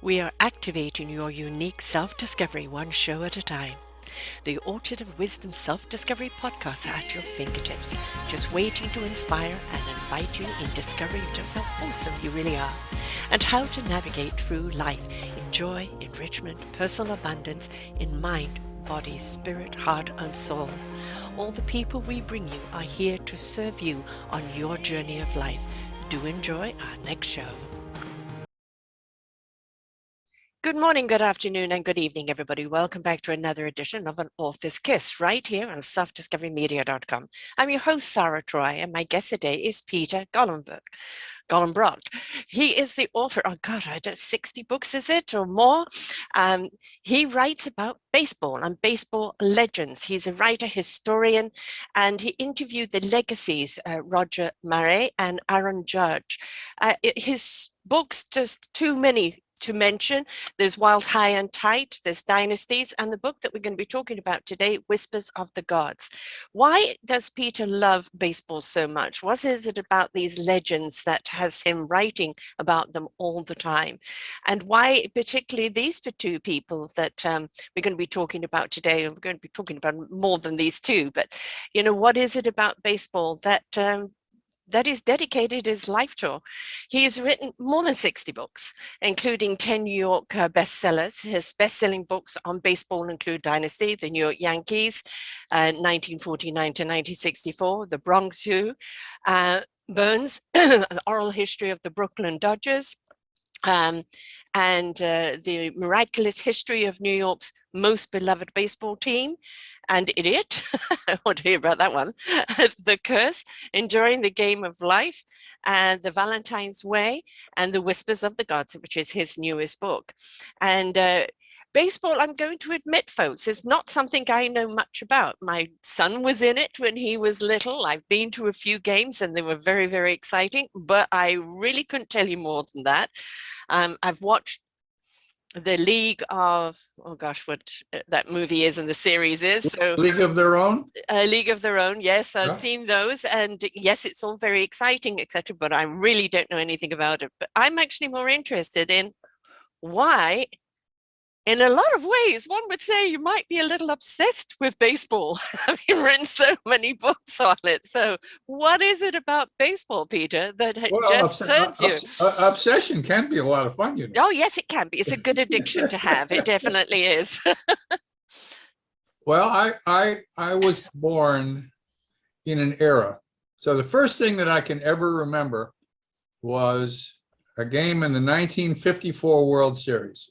We are activating your unique self-discovery one show at a time. The Orchard of Wisdom Self-Discovery podcast are at your fingertips, just waiting to inspire and invite you in discovering just how awesome you really are and how to navigate through life in joy, enrichment, personal abundance, in mind, body, spirit, heart, and soul. All the people we bring you are here to serve you on your journey of life. Do enjoy our next show. Good morning, good afternoon, and good evening, everybody. Welcome back to another edition of An Author's Kiss right here on selfdiscoverymedia.com. I'm your host, Sarah Troy, and my guest today is Peter Golenbock. He is the author, oh God, I don't 60 books, is it, or more? He writes about baseball and baseball legends. He's a writer, historian, and he interviewed the legacies, Roger Maris and Aaron Judge. His books, just too many to mention. There's Wild High and Tight, there's Dynasties, and the book that we're going to be talking about today, Whispers of the Gods. Why does Peter love baseball so much? What is it about these legends that has him writing about them all the time? And why particularly these two people that we're going to be talking about today? And we're going to be talking about more than these two, but you know, what is it about baseball that is dedicated his life to? He has written more than 60 books, including 10 New York bestsellers. His best-selling books on baseball include Dynasty, the New York Yankees, 1949 to 1964, the Bronx Zoo, Burns, an oral history of the Brooklyn Dodgers, and the miraculous history of New York's most beloved baseball team, and Idiot, I want to hear about that one, The Curse, Enjoying the Game of Life, and The Valentine's Way, and The Whispers of the Gods, which is his newest book. And baseball, I'm going to admit, folks, is not something I know much about. My son was in it when he was little. I've been to a few games and they were very, very exciting, but I really couldn't tell you more than that. I've watched the League of, oh gosh, what that movie is and the series is. So League of Their Own? League of Their Own, yes, I've Yeah. seen those, and yes, it's all very exciting, etc., but I really don't know anything about it. But I'm actually more interested in why, in a lot of ways, one would say you might be a little obsessed with baseball, having written so many books on it. So what is it about baseball, Peter, that just turns you? Obsession can be a lot of fun, you know. Oh, yes, it can be. It's a good addiction to have. It definitely is. Well, I was born in an era. So the first thing that I can ever remember was a game in the 1954 World Series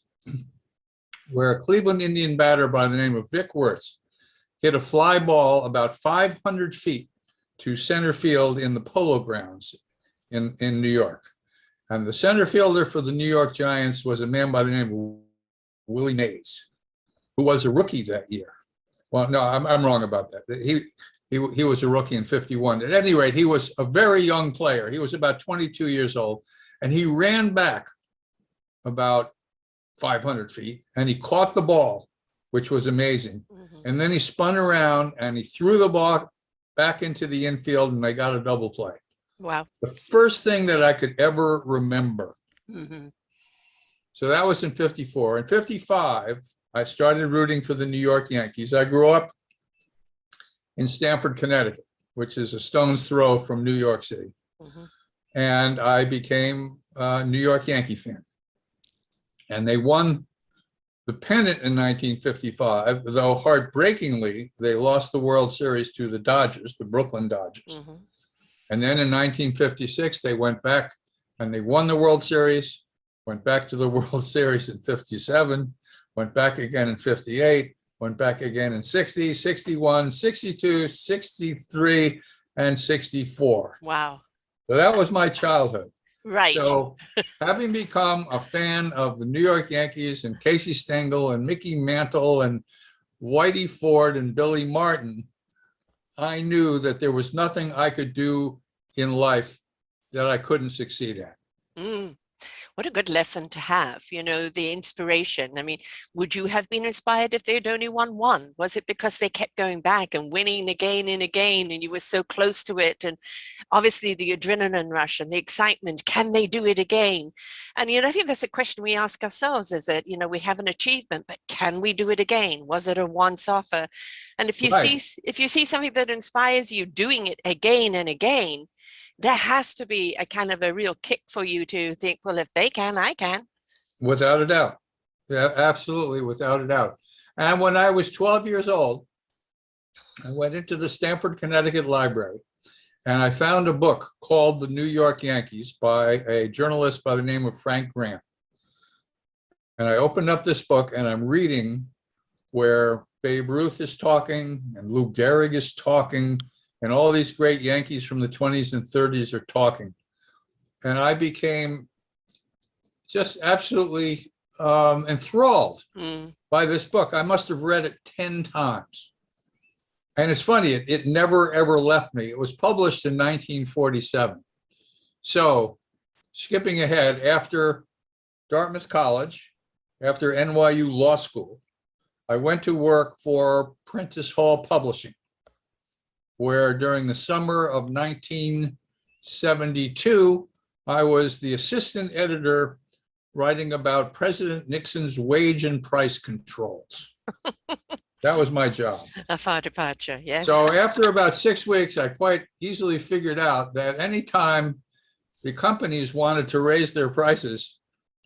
where a Cleveland Indian batter by the name of Vic Wertz hit a fly ball about 500 feet to center field in the Polo Grounds in New York. And the center fielder for the New York Giants was a man by the name of Willie Mays, who was a rookie that year. Well, no, I'm wrong about that. He was a rookie in 51. At any rate, he was a very young player. He was about 22 years old, and he ran back about 500 feet, and he caught the ball, which was amazing. Mm-hmm. And then he spun around and he threw the ball back into the infield, and they got a double play. Wow. The first thing that I could ever remember. Mm-hmm. So that was in 54. In 55, I started rooting for the New York Yankees. I grew up in Stamford, Connecticut, which is a stone's throw from New York City. Mm-hmm. And I became a New York Yankee fan. And they won the pennant in 1955, though heartbreakingly, they lost the World Series to the Dodgers, the Brooklyn Dodgers. Mm-hmm. And then in 1956, they went back and they won the World Series, went back to the World Series in 57, went back again in 58, went back again in 60, 61, 62, 63, and 64. Wow. So that was my childhood. Right. So having become a fan of the New York Yankees and Casey Stengel and Mickey Mantle and Whitey Ford and Billy Martin, I knew that there was nothing I could do in life that I couldn't succeed at. Mm. What a good lesson to have, you know, the inspiration. I mean, would you have been inspired if they'd only won one? Was it because they kept going back and winning again and again, and you were so close to it? And obviously the adrenaline rush and the excitement, can they do it again? And, you know, I think that's a question we ask ourselves, is that, you know, we have an achievement, but can we do it again? Was it a once offer? And Right. if you see something that inspires you doing it again and again, there has to be a kind of a real kick for you to think, well, if they can, I can. Without a doubt. Yeah, absolutely, without a doubt. And when I was 12 years old, I went into the Stamford, Connecticut library, and I found a book called The New York Yankees by a journalist by the name of Frank Graham. And I opened up this book and I'm reading where Babe Ruth is talking and Lou Gehrig is talking and all these great Yankees from the 20s and 30s are talking. And I became just absolutely enthralled by this book. I must have read it 10 times. And it's funny, it never, ever left me. It was published in 1947. So skipping ahead, after Dartmouth College, after NYU Law School, I went to work for Prentice Hall Publishing, where during the summer of 1972, I was the assistant editor writing about President Nixon's wage and price controls. That was my job. A far departure, yes. So after about 6 weeks, I quite easily figured out that anytime the companies wanted to raise their prices,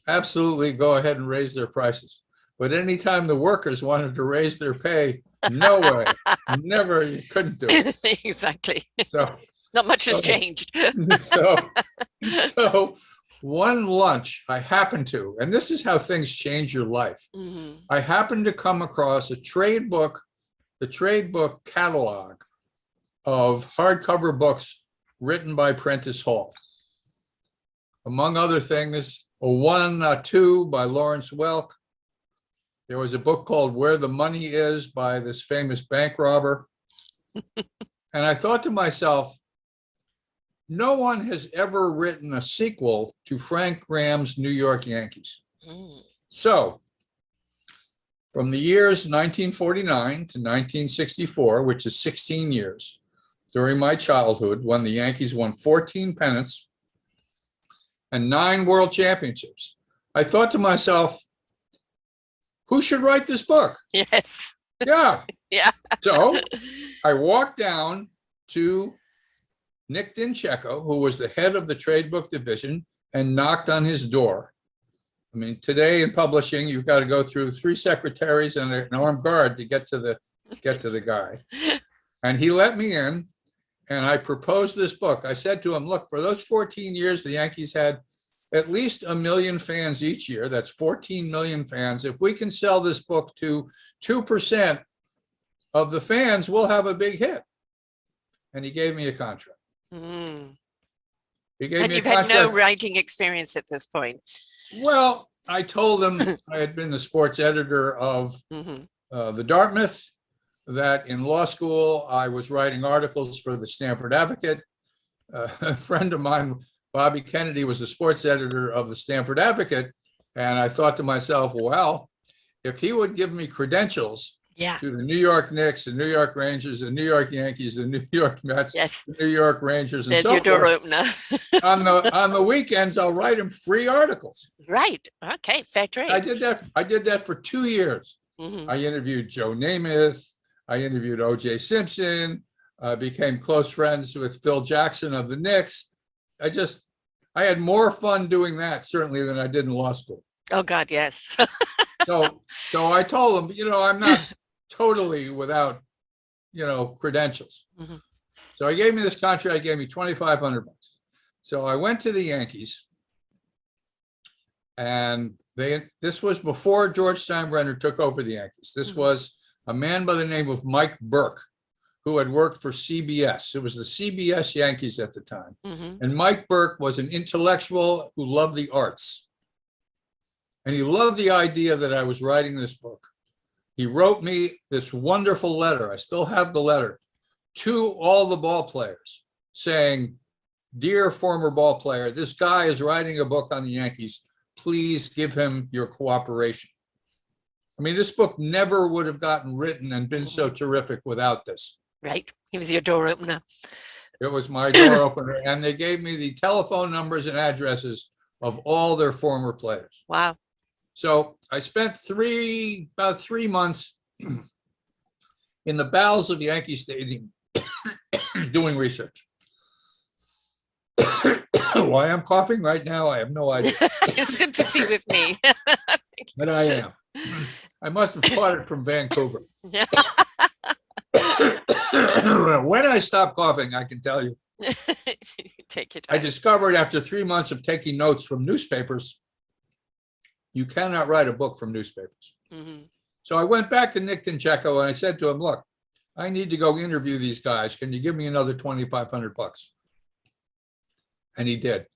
absolutely go ahead and raise their prices. But anytime the workers wanted to raise their pay, no way, never, you couldn't do it. Exactly. So not much has changed. So one lunch I happened to, and this is how things change your life. I happened to come across the trade book catalog of hardcover books written by Prentice Hall. Among other things, a 1-2 by Lawrence Welk. There was a book called Where the Money Is by this famous bank robber. And I thought to myself, no one has ever written a sequel to Frank Graham's New York Yankees. So from the years 1949 to 1964, which is 16 years, during my childhood, when the Yankees won 14 pennants and 9 world championships, I thought to myself, who should write this book? Yes. Yeah. Yeah. So I walked down to Nick Dincheco, who was the head of the trade book division, and knocked on his door. I mean, today in publishing, you've got to go through 3 secretaries and an armed guard to get to the guy. And he let me in, and I proposed this book. I said to him, look, for those 14 years, the Yankees had at least 1 million fans each year. That's 14 million fans. If we can sell this book to 2% of the fans, we'll have a big hit. And he gave me a contract. He gave And me you've a had contract. no writing experience at this point. Well, I told him I had been the sports editor of the Dartmouth, that in law school, I was writing articles for the Stamford Advocate. A friend of mine, Bobby Kennedy, was the sports editor of the Stamford Advocate. And I thought to myself, well, if he would give me credentials to the New York Knicks, the New York Rangers, the New York Yankees, the New York Mets, the New York Rangers, and there's so your door forth, opener. on the weekends, I'll write him free articles. Right. Okay. Fair trade. I did that for 2 years. I interviewed Joe Namath. I interviewed O.J. Simpson. I became close friends with Phil Jackson of the Knicks. I had more fun doing that, certainly, than I did in law school. Oh, God, yes. So I told him, I'm not totally without, credentials. So he gave me this contract. He gave me $2,500. So I went to the Yankees, and this was before George Steinbrenner took over the Yankees. This was a man by the name of Mike Burke, who had worked for CBS. It was the CBS Yankees at the time. And Mike Burke was an intellectual who loved the arts. And he loved the idea that I was writing this book. He wrote me this wonderful letter. I still have the letter to all the ball players saying, dear former ball player, this guy is writing a book on the Yankees. please give him your cooperation. I mean, this book never would have gotten written and been so terrific without this. Right. He was your door opener. It was my door opener, and they gave me the telephone numbers and addresses of all their former players. Wow. So I spent about 3 months in the bowels of Yankee Stadium doing research. Why I'm coughing right now, I have no idea. Sympathy with me. But I am. I must have caught it from Vancouver. When I stopped coughing, I can tell you. Take it. I discovered after 3 months of taking notes from newspapers, you cannot write a book from newspapers. Mm-hmm. So I went back to Nick Tincheko and I said to him, look, I need to go interview these guys. Can you give me another $2,500? And he did.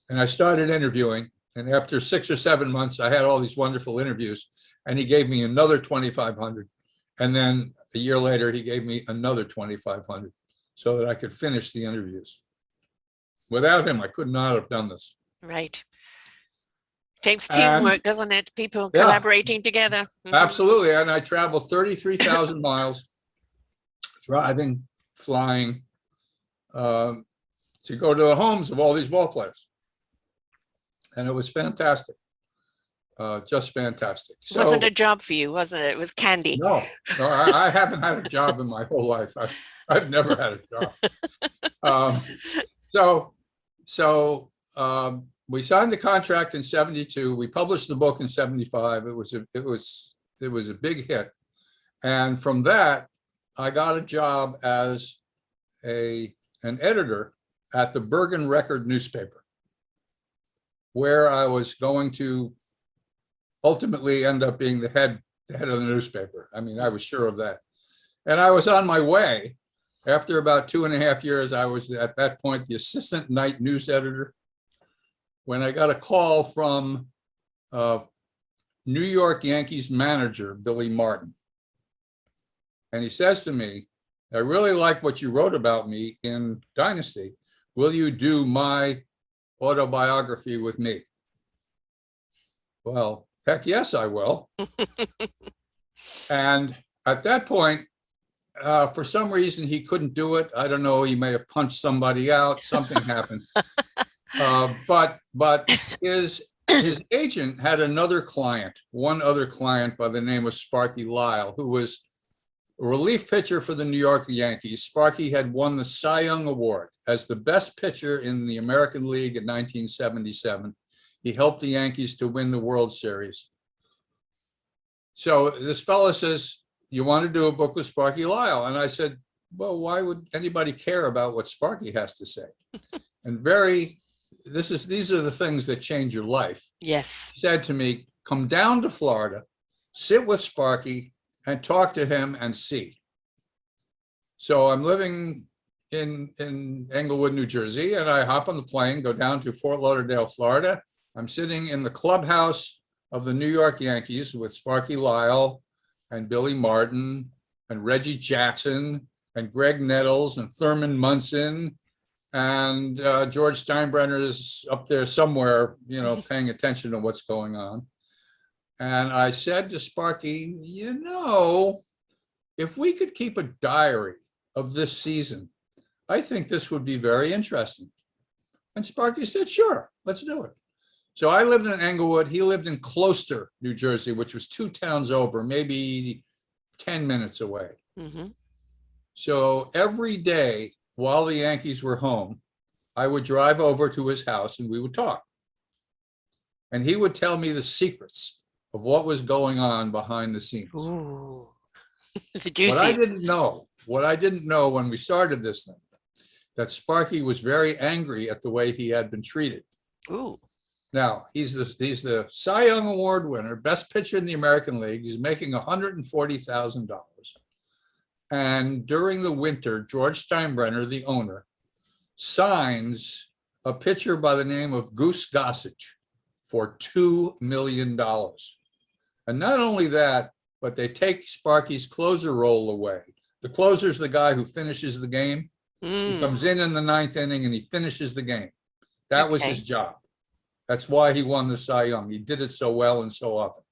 And I started interviewing. And after 6 or 7 months, I had all these wonderful interviews. And he gave me another $2,500. And then a year later, he gave me another $2,500 so that I could finish the interviews. Without him, I could not have done this. Right. Takes teamwork, doesn't it? People collaborating together. Mm-hmm. Absolutely. And I traveled 33,000 miles, driving, flying, to go to the homes of all these ball players. And it was fantastic. Just fantastic. So, it wasn't a job for you, wasn't it? It was candy. No, I haven't had a job in my whole life. I've never had a job. We signed the contract in 72. We published the book in 75. It was a big hit. And from that, I got a job as an editor at the Bergen Record newspaper, where I was going to ultimately end up being the head of the newspaper. I mean, I was sure of that. And I was on my way. After about 2.5 years, I was at that point the assistant night news editor, when I got a call from New York Yankees manager, Billy Martin. And he says to me, I really like what you wrote about me in Dynasty. Will you do my autobiography with me? Well, heck yes, I will. And at that point, for some reason, he couldn't do it. I don't know, he may have punched somebody out, something happened. But his agent had one other client by the name of Sparky Lyle, who was a relief pitcher for the New York Yankees. Sparky had won the Cy Young Award as the best pitcher in the American League in 1977. He helped the Yankees to win the World Series. So this fellow says, you want to do a book with Sparky Lyle? And I said, well, why would anybody care about what Sparky has to say? And these are the things that change your life. Yes. He said to me, come down to Florida, sit with Sparky and talk to him and see. So I'm living in Englewood, New Jersey, and I hop on the plane, go down to Fort Lauderdale, Florida. I'm sitting in the clubhouse of the New York Yankees with Sparky Lyle and Billy Martin and Reggie Jackson and Greg Nettles and Thurman Munson. And George Steinbrenner is up there somewhere, paying attention to what's going on. And I said to Sparky, if we could keep a diary of this season, I think this would be very interesting. And Sparky said, sure, let's do it. So I lived in Englewood. He lived in Closter, New Jersey, which was 2 towns over, maybe 10 minutes away. Mm-hmm. So every day while the Yankees were home, I would drive over to his house and we would talk. And he would tell me the secrets of what was going on behind the scenes. Ooh. What I didn't know when we started this thing, that Sparky was very angry at the way he had been treated. Ooh. Now, he's the Cy Young Award winner, best pitcher in the American League. He's making $140,000. And during the winter, George Steinbrenner, the owner, signs a pitcher by the name of Goose Gossage for $2 million. And not only that, but they take Sparky's closer role away. The closer's the guy who finishes the game. He comes in the 9th inning and he finishes the game. That was his job. That's why he won the Cy Young. He did it so well and so often.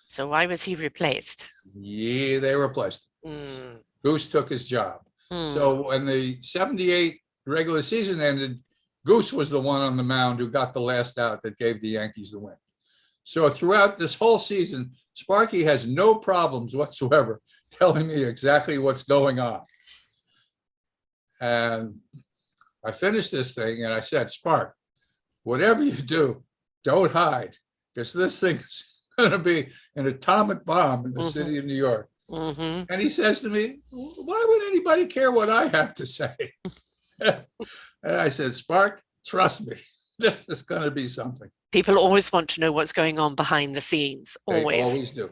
So why was he replaced? Yeah, they replaced him. Mm. Goose took his job. Mm. So when the 78 regular season ended, Goose was the one on the mound who got the last out that gave the Yankees the win. So throughout this whole season, Sparky has no problems whatsoever telling me exactly what's going on. And I finished this thing and I said, Spark, whatever you do, don't hide, because this thing is going to be an atomic bomb in the city of New York. And he says to me, why would anybody care what I have to say? And I said, Spark, trust me, this is going to be something. People always want to know what's going on behind the scenes. Always. They always do.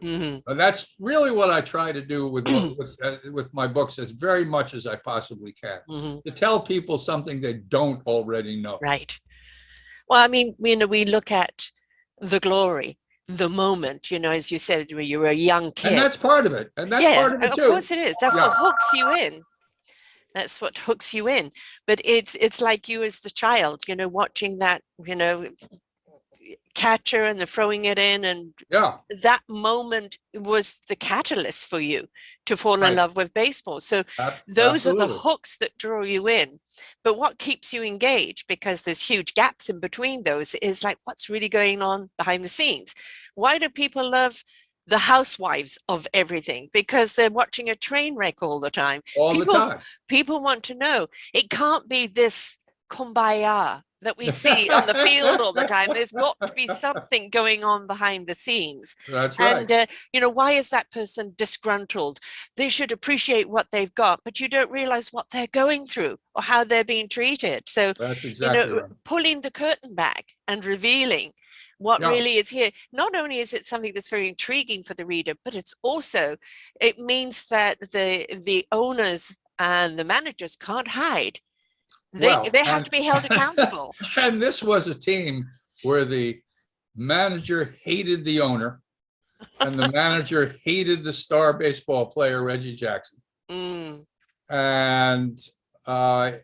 And that's really what I try to do with my books, as very much as I possibly can, to tell people something they don't already know. Right. Well, I mean, we look at the glory, the moment, as you said, when you were a young kid. And that's part of it. And that's part of it too. Of course it is. That's what hooks you in. That's what hooks you in. But it's like you as the child, watching that, catcher and the throwing it in, and that moment was the catalyst for you to fall in love with baseball. So those are the hooks that draw you in. But what keeps you engaged, because there's huge gaps in between those, is like, what's really going on behind the scenes? Why do people love the housewives of everything? Because they're watching a train wreck all the time. People want to know. It can't be this kumbaya that we see on the field all the time. There's got to be something going on behind the scenes. That's right. And, why is that person disgruntled? They should appreciate what they've got, but you don't realize what they're going through or how they're being treated. So, that's exactly right. Pulling the curtain back and revealing what really is here. Not only is it something that's very intriguing for the reader, but it means that the owners and the managers can't hide. They have to be held accountable. And this was a team where the manager hated the owner and the manager hated the star baseball player, Reggie Jackson. And the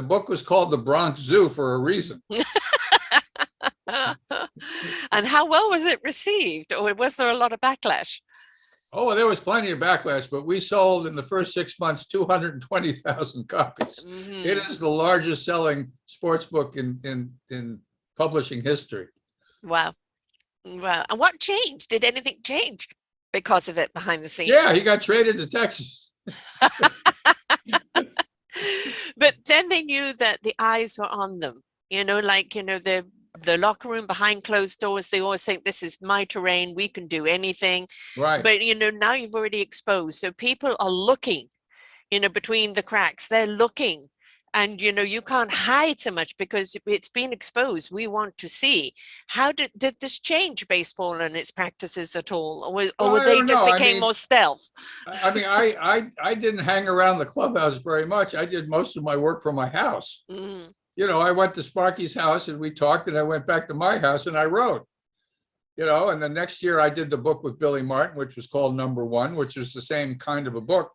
book was called The Bronx Zoo for a reason. And how well was it received? Or was there a lot of backlash? Oh, there was plenty of backlash, but we sold in the first 6 months 220,000 copies. It is the largest selling sports book in publishing history. Wow. And what changed? Did anything change because of it behind the scenes? Yeah, he got traded to Texas. But then they knew that the eyes were on them. The locker room behind closed doors, they always think, this is my terrain, we can do anything. Right. But, now you've already exposed. So people are looking, between the cracks, they're looking. And, you can't hide so much because it's been exposed. We want to see. How did this change baseball and its practices at all? Or they just became more stealth? I didn't hang around the clubhouse very much. I did most of my work from my house. I went to Sparky's house and we talked, and I went back to my house and I wrote, and the next year I did the book with Billy Martin, which was called Number One, which was the same kind of a book.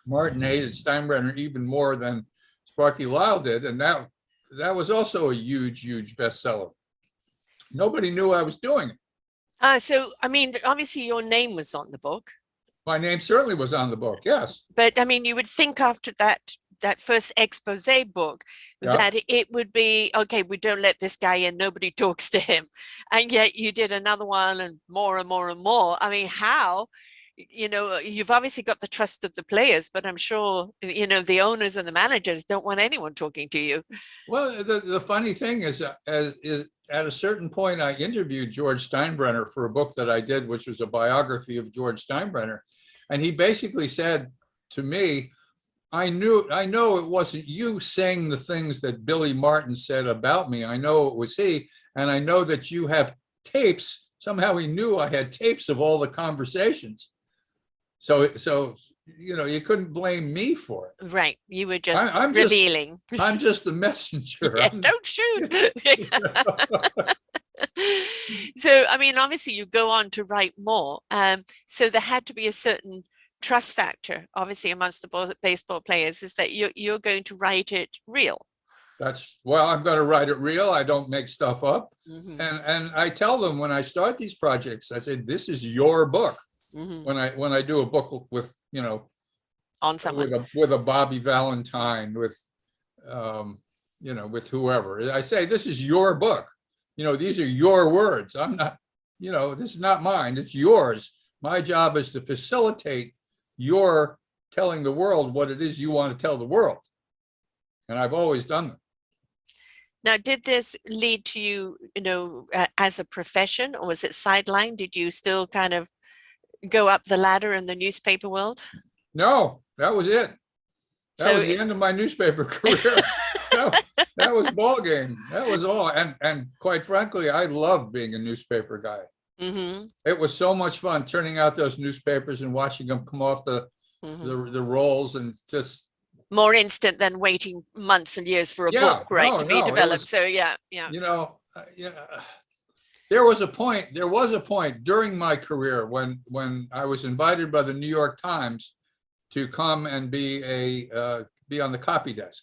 Martin hated Steinbrenner even more than Sparky Lyle did. And that was also a huge, huge bestseller. Nobody knew I was doing it. So, obviously your name was on the book. My name certainly was on the book, yes. But you would think after that first expose book that it would be, okay, we don't let this guy in, nobody talks to him. And yet you did another one and more and more and more. How? You've obviously got the trust of the players, but I'm sure, the owners and the managers don't want anyone talking to you. Well, the funny thing is at a certain point, I interviewed George Steinbrenner for a book that I did, which was a biography of George Steinbrenner. And he basically said to me, I know it wasn't you saying the things that Billy Martin said about me. I know it was he. And I know that you have tapes. Somehow he knew I had tapes of all the conversations. So you couldn't blame me for it. Right. You were just revealing. I'm just the messenger. Yes, don't shoot. So, obviously you go on to write more. So there had to be a certain trust factor, obviously, amongst the baseball players, is that you're going to write it real. Well, I'm going to write it real. I don't make stuff up. Mhm. And I tell them when I start these projects, I say, this is your book. Mhm. When I do a book with, On someone. with a Bobby Valentine, with, with whoever, I say, this is your book. These are your words. I'm not, this is not mine. It's yours. My job is to facilitate your telling the world what it is you want to tell the world. And I've always done that. Now, did this lead to you, as a profession, or was it sidelined? Did you still kind of go up the ladder in the newspaper world? No, that was it. That was the end of my newspaper career. That was ball game. That was all. And quite frankly, I loved being a newspaper guy. Mm-hmm. It was so much fun turning out those newspapers and watching them come off the rolls, and just more instant than waiting months and years for a book, right, to be developed. So yeah. There was a point during my career when I was invited by the New York Times to come and be on the copy desk.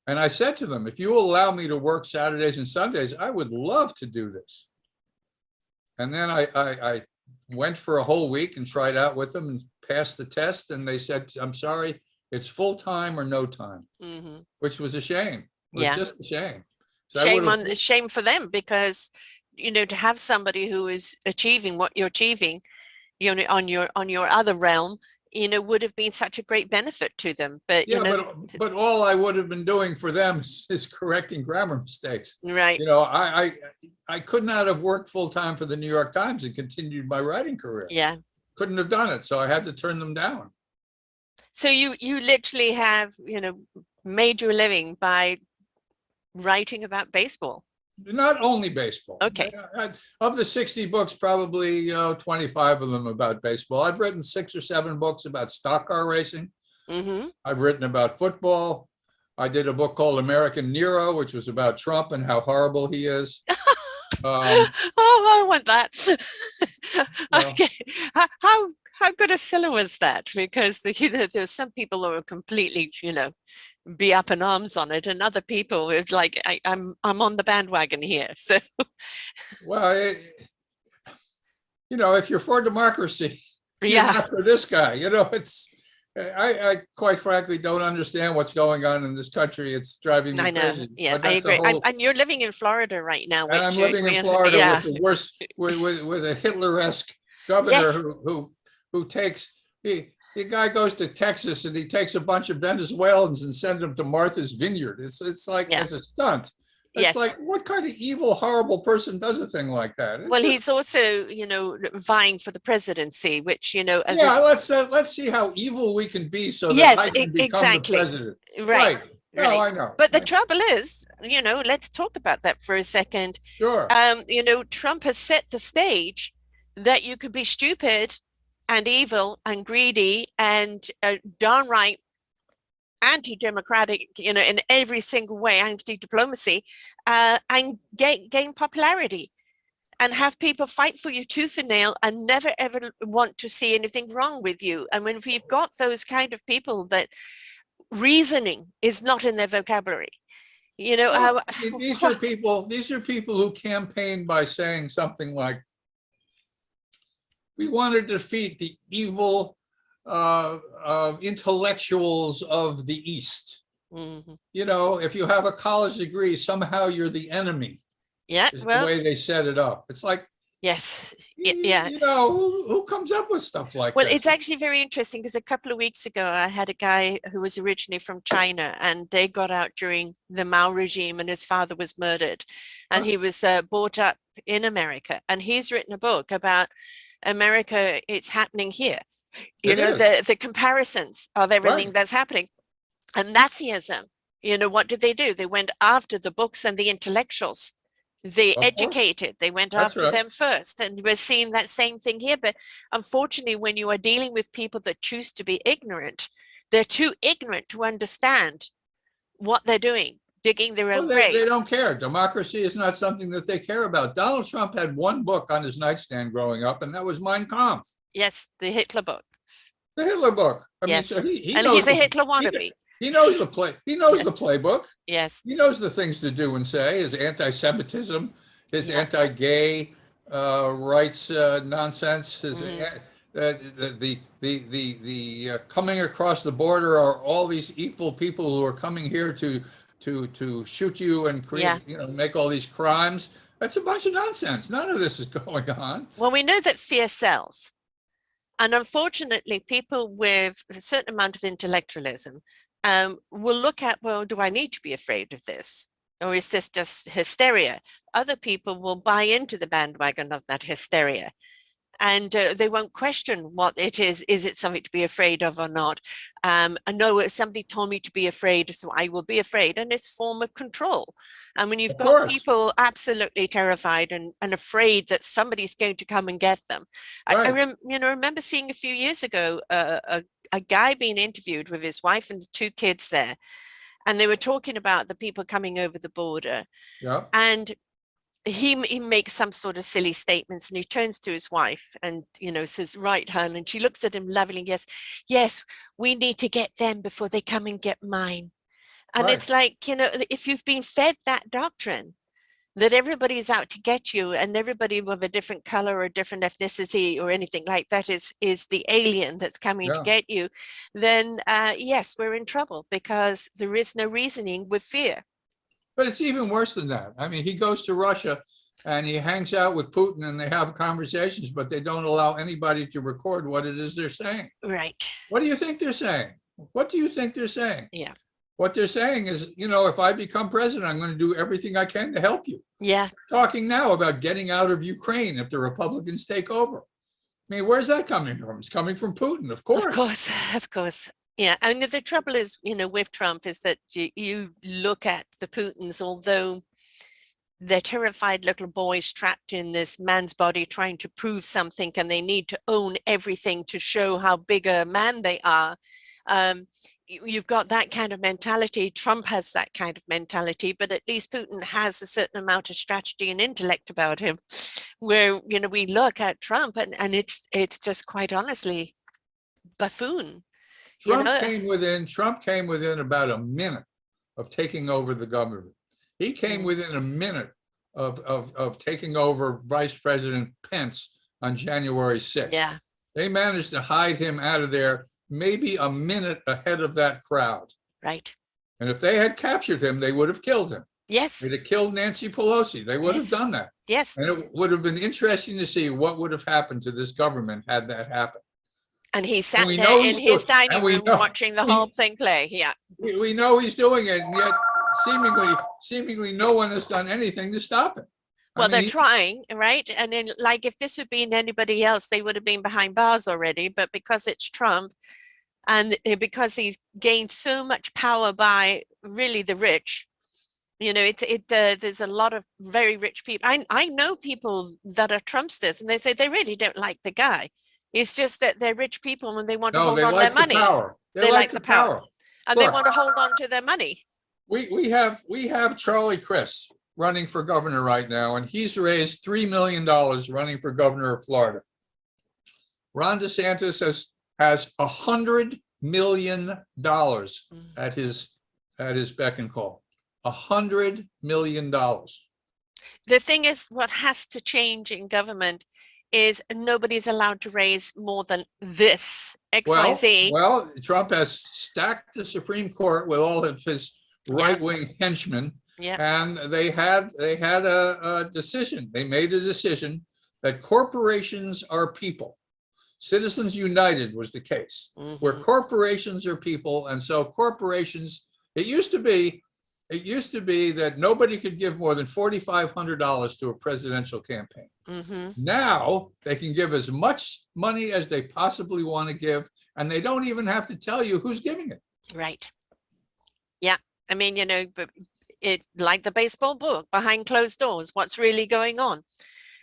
And I said to them, if you will allow me to work Saturdays and Sundays, I would love to do this. And then I went for a whole week and tried out with them and passed the test. And they said, I'm sorry, it's full time or no time, which was a shame. It was just a shame. So shame for them, because, to have somebody who is achieving what you're achieving, on your other realm, would have been such a great benefit to them. But but all I would have been doing for them is correcting grammar mistakes. Right. I could not have worked full time for the New York Times and continued my writing career. Yeah. Couldn't have done it. So I had to turn them down. So you literally have, made your living by writing about baseball. Not only baseball. Okay. Of the 60 books, probably 25 of them about baseball. I've written 6 or 7 books about stock car racing. I've written about football. I did a book called American Nero, which was about Trump and how horrible he is. I want that. Okay. How good a seller was that? Because there's some people who are completely, be up in arms on it, and other people it's like, I'm on the bandwagon here. So, well, if you're for democracy, you're not for this guy. It's. I quite frankly don't understand what's going on in this country. It's driving me crazy. Yeah, I agree. And you're living in Florida right now. And I'm living in Florida with the worst, with a Hitler-esque governor who takes the guy goes to Texas and he takes a bunch of Venezuelans and sends them to Martha's Vineyard. It's like as a stunt. It's like, what kind of evil, horrible person does a thing like that? He's also, vying for the presidency, which, let's see how evil we can be so that I can become the president. Right. No, I know. But the trouble is, let's talk about that for a second. Sure. Trump has set the stage that you could be stupid and evil and greedy and downright anti-democratic, in every single way, anti-diplomacy, and gain popularity and have people fight for you tooth and nail and never ever want to see anything wrong with you. And when we've got those kind of people that reasoning is not in their vocabulary, these are people who campaign by saying something like, we want to defeat the evil intellectuals of the East. If you have a college degree, somehow you're the enemy. Yeah, the way they set it up. It's like, yes, who comes up with stuff like well, this? it's actually very interesting because a couple of weeks ago, I had a guy who was originally from China, and they got out during the Mao regime, and his father was murdered, and he was brought up in America, and he's written a book about America. It's happening here. The comparisons of everything that's happening. And Nazism, what did they do? They went after the books and the intellectuals. They educated, they went after them first. And we're seeing that same thing here. But unfortunately, when you are dealing with people that choose to be ignorant, they're too ignorant to understand what they're doing, digging their own grave. They don't care. Democracy is not something that they care about. Donald Trump had one book on his nightstand growing up, and that was Mein Kampf. Yes, the Hitler book. The Hitler book. I mean, so he's a Hitler wannabe. He knows the play. He knows Yeah. the playbook. Yes. He knows the things to do and say. His anti-Semitism, his Yeah. anti-gay rights nonsense, his Mhm. the coming across the border are all these evil people who are coming here to shoot you and Yeah. create, make all these crimes. That's a bunch of nonsense. None of this is going on. Well, we know that fear sells. And unfortunately, people with a certain amount of intellectualism will look at, well, do I need to be afraid of this? Or is this just hysteria? Other people will buy into the bandwagon of that hysteria. And they won't question what it is. Is it something to be afraid of or not? I know somebody told me to be afraid, so I will be afraid. And it's a form of control. And when you've Of got course, people absolutely terrified and afraid that somebody's going to come and get them, right. remember seeing a few years ago a guy being interviewed with his wife and two kids there, and they were talking about the people coming over the border, Yeah, and he makes some sort of silly statements, and he turns to his wife and says, right, hun, and she looks at him lovingly. Yes, we need to get them before they come and get mine. And right. it's like, if you've been fed that doctrine that everybody's out to get you, and everybody with a different color or different ethnicity or anything like that is the alien that's coming to Yeah. get you, then yes, we're in trouble, because there is no reasoning with fear. But it's even worse than that. I mean, he goes to Russia and he hangs out with Putin and they have conversations, but they don't allow anybody to record what it is they're saying. Right. What do you think they're saying? What do you think they're saying? Yeah. What they're saying is, if I become president, I'm going to do everything I can to help you. Yeah. Talking now about getting out of Ukraine if the Republicans take over. I mean, where's that coming from? It's coming from Putin, of Of course. course, of course. Yeah, I mean, the trouble is, with Trump is that you look at the Putins, although they're terrified little boys trapped in this man's body trying to prove something, and they need to own everything to show how big a man they are. You've got that kind of mentality. Trump has that kind of mentality, but at least Putin has a certain amount of strategy and intellect about him, where, we look at Trump and it's just quite honestly buffoon, you Trump know. came within about a minute of taking over the government. He came Mm. within a minute of taking over Vice President Pence on January 6th. Yeah. They managed to hide him out of there maybe a minute ahead of that crowd. Right. And if they had captured him, they would have killed him. Yes. They'd have killed Nancy Pelosi. They would have Yes. done that. Yes. And it would have been interesting to see what would have happened to this government had that happened. And he And sat we there know in he's doing, his dining and we room know watching the we, whole thing play. Yeah. we know he's doing it, and yet seemingly no one has done anything to stop him. Well, they're trying, right? And then, like, if this had been anybody else, they would have been behind bars already. But because it's Trump, and because he's gained so much power by really the rich, there's a lot of very rich people. I know people that are Trumpsters, and they say they really don't like the guy. It's just that they're rich people and they want to No, hold they on their like the money. power. They like the power, and they Look, want to hold on to their money. we have Charlie Crist running for governor right now, and he's raised $3 million running for governor of Florida. Ron DeSantis has $100 million at his beck and call. $100 million. The thing is, what has to change in government is nobody's allowed to raise more than this XYZ. Well, Trump has stacked the Supreme Court with all of his right-wing henchmen, and they had a decision. They made a decision that corporations are people. Citizens United was the case, where corporations are people, and so corporations. It used to be that nobody could give more than $4,500 to a presidential campaign. Now they can give as much money as they possibly want to give, and they don't even have to tell you who's giving it. Right. Yeah. I mean, but it, like the baseball book, behind closed doors, what's really going on.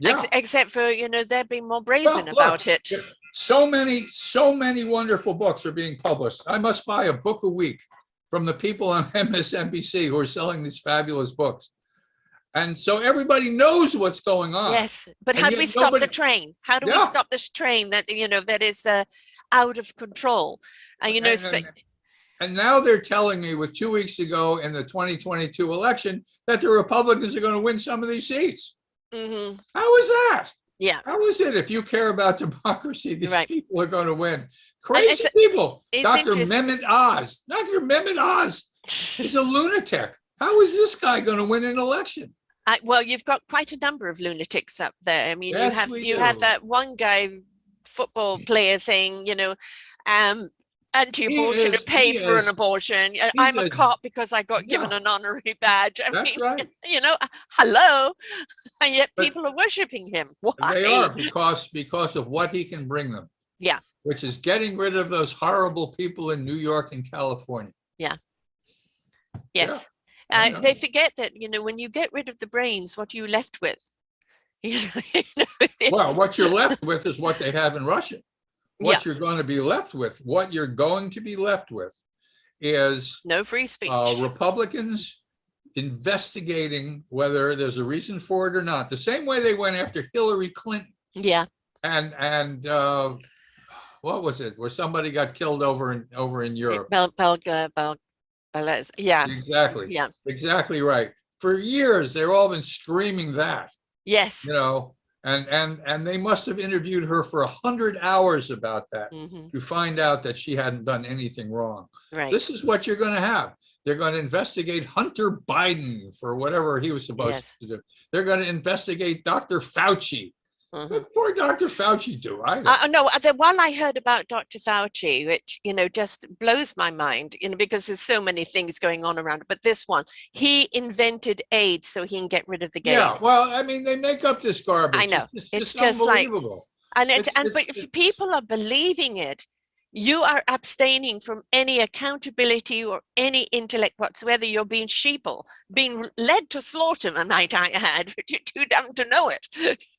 Yeah. Except for, they're being more brazen about it. So many wonderful books are being published. I must buy a book a week from the people on MSNBC who are selling these fabulous books. And so everybody knows what's going on. Yes, but how do we stop the train? How do we stop this train that, that is out of control? And And now they're telling me with 2 weeks to go in the 2022 election that the Republicans are going to win some of these seats. Mm-hmm. How is that? Yeah. How is it if you care about democracy, these Right. people are going to win? And Crazy people. it's Dr. interesting. Mehmet Oz. Dr. Mehmet Oz is a lunatic. How is this guy going to win an election? Well, you've got quite a number of lunatics up there. I mean, Yes, you have that one guy, football player thing, you know, anti-abortion who paid for an abortion. I'm a cop because I got given an honorary badge. I that's mean, right. you know, hello, and yet But people are worshiping him. Why? they are because of what he can bring them. Yeah. Which is getting rid of those horrible people in New York and California. Yeah. Yes. Yeah, they forget that, you know, when you get rid of the brains, what are you left with? You know, well, what you're left with is what they have in Russia. What you're going to be left with, what you're going to be left with is no free speech. Republicans investigating whether there's a reason for it or not. The same way they went after Hillary Clinton. Yeah. And what was it? Where somebody got killed over in Europe. Yeah. Exactly. Yeah. Exactly right. For years, they've all been screaming that. Yes. You know, and they must have interviewed her for 100 hours about that to find out that she hadn't done anything wrong. Right. This is what you're going to have. They're going to investigate Hunter Biden for whatever he was supposed to do. They're going to investigate Dr. Fauci. What poor Dr. Fauci do? No, the one I heard about Dr. Fauci, which, you know, just blows my mind, you know, because there's so many things going on around it. But this one, he invented AIDS so he can get rid of the gays. Yeah, well, I mean, they make up this garbage. I know. It's just unbelievable. But if people are believing it, you are abstaining from any accountability or any intellect whatsoever. You're being sheeple, being led to slaughter, I might add, but you're too dumb to know it,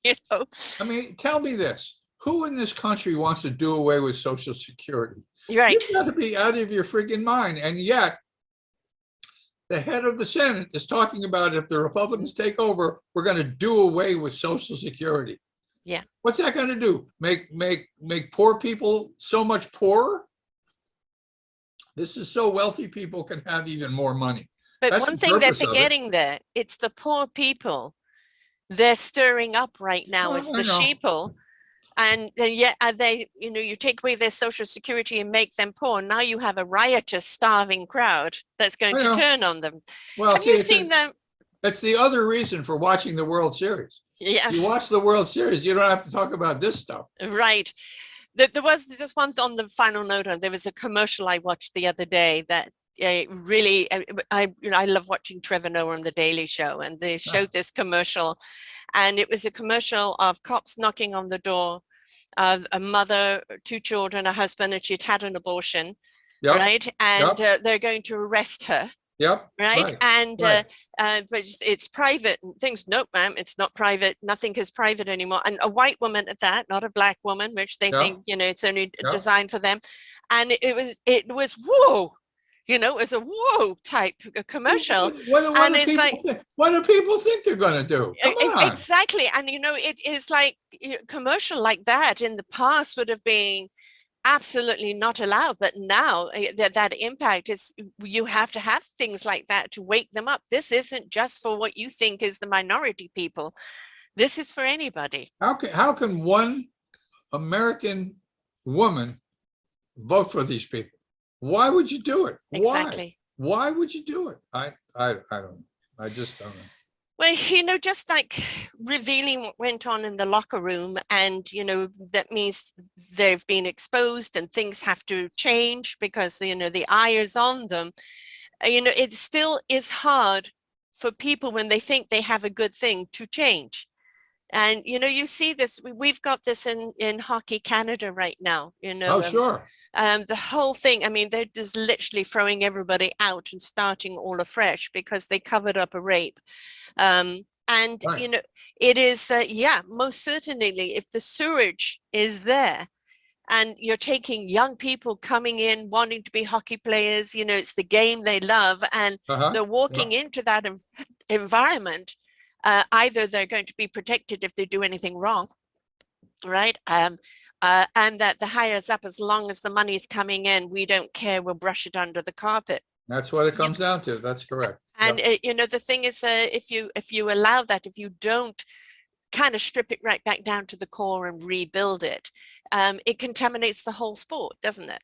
you know. I mean, tell me this. Who in this country wants to do away with Social Security? Right. You've got to be out of your freaking mind. And yet, the head of the Senate is talking about if the Republicans take over, we're going to do away with Social Security. Yeah. What's that going to do? Make poor people so much poorer? This is so wealthy people can have even more money. But That's one the thing they're purpose of it. forgetting there, it's the poor people they're stirring up right now. Well, It's the I know. sheeple. And yet they, you know, you take away their Social Security and make them poor. Now you have a riotous, starving crowd that's going to turn on them. Well, have you seen them? That's the other reason for watching the World Series. Yeah. You watch the World Series, you don't have to talk about this stuff. Right. There was just one on the final note. There was a commercial I watched the other day that really, I love watching Trevor Noah on The Daily Show, and they showed this commercial, and it was a commercial of cops knocking on the door of a mother, 2 children, a husband, and she'd had an abortion, right? And they're going to arrest her. Right. And but it's private and things. Nope, ma'am, it's not private. Nothing is private anymore. And a white woman at that, not a black woman, which they think, you know, it's only designed for them. And it was whoa, you know, it was a whoa type commercial. What do people think they're going to do? Come on. Exactly. And you know, it is like commercial like that in the past would have been absolutely not allowed, but now that impact is, you have to have things like that to wake them up. This isn't just for what you think is the minority people. This is for anybody. How can one American woman vote for these people? Why would you do it? Exactly. Why would you do it? I don't know. I just don't know. Well, you know, just like revealing what went on in the locker room, and, you know, that means they've been exposed and things have to change because, you know, the eye is on them. You know, it still is hard for people when they think they have a good thing to change. And, you know, you see this, we've got this in Hockey Canada right now, you know. Oh, sure. The whole thing, I mean, they're just literally throwing everybody out and starting all afresh because they covered up a rape. You know, it is, most certainly, if the sewage is there and you're taking young people coming in wanting to be hockey players, you know, it's the game they love, and they're walking into that environment, either they're going to be protected if they do anything wrong, right? And that the hires up, as long as the money's coming in, we don't care, we'll brush it under the carpet. That's what it comes down to. That's correct. And Yep. the thing is, if you allow that, if you don't kind of strip it right back down to the core and rebuild it, it contaminates the whole sport, doesn't it?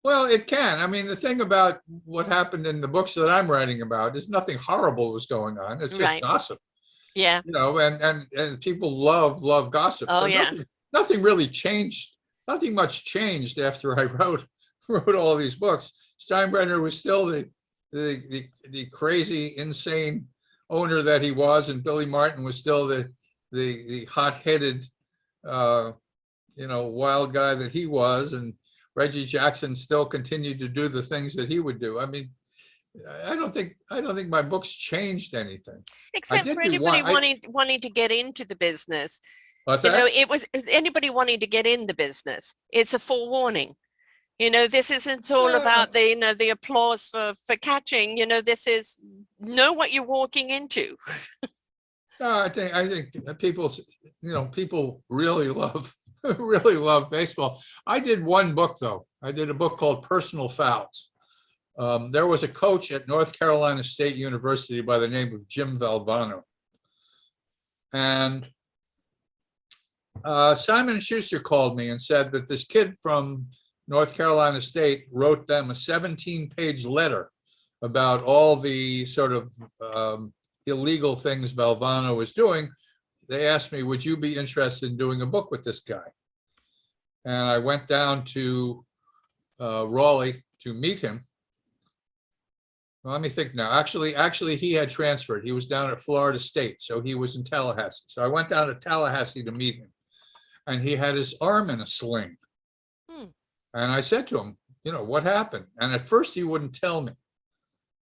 Well, it can. I mean, the thing about what happened in the books that I'm writing about is nothing horrible was going on. It's just Right. gossip, Yeah. and people love gossip. Oh, So yeah. nothing really changed. Nothing much changed after I wrote all these books. Steinbrenner was still the crazy, insane owner that he was, and Billy Martin was still the hot-headed, wild guy that he was, and Reggie Jackson still continued to do the things that he would do. I mean, I don't think my books changed anything. Except for anybody wanting to get into the business. What's that? It was anybody wanting to get in the business. It's a forewarning. This isn't all about the applause for catching. This is know what you're walking into. No, I think people really love baseball. I did one book though. I did a book called Personal Fouls. There was a coach at North Carolina State University by the name of Jim Valvano, and Simon & Schuster called me and said that this kid from North Carolina State wrote them a 17-page letter about all the sort of illegal things Valvano was doing. They asked me, would you be interested in doing a book with this guy? And I went down to Raleigh to meet him. Well, let me think now. Actually, he had transferred. He was down at Florida State, so he was in Tallahassee. So I went down to Tallahassee to meet him, and he had his arm in a sling. And I said to him, what happened? And at first he wouldn't tell me.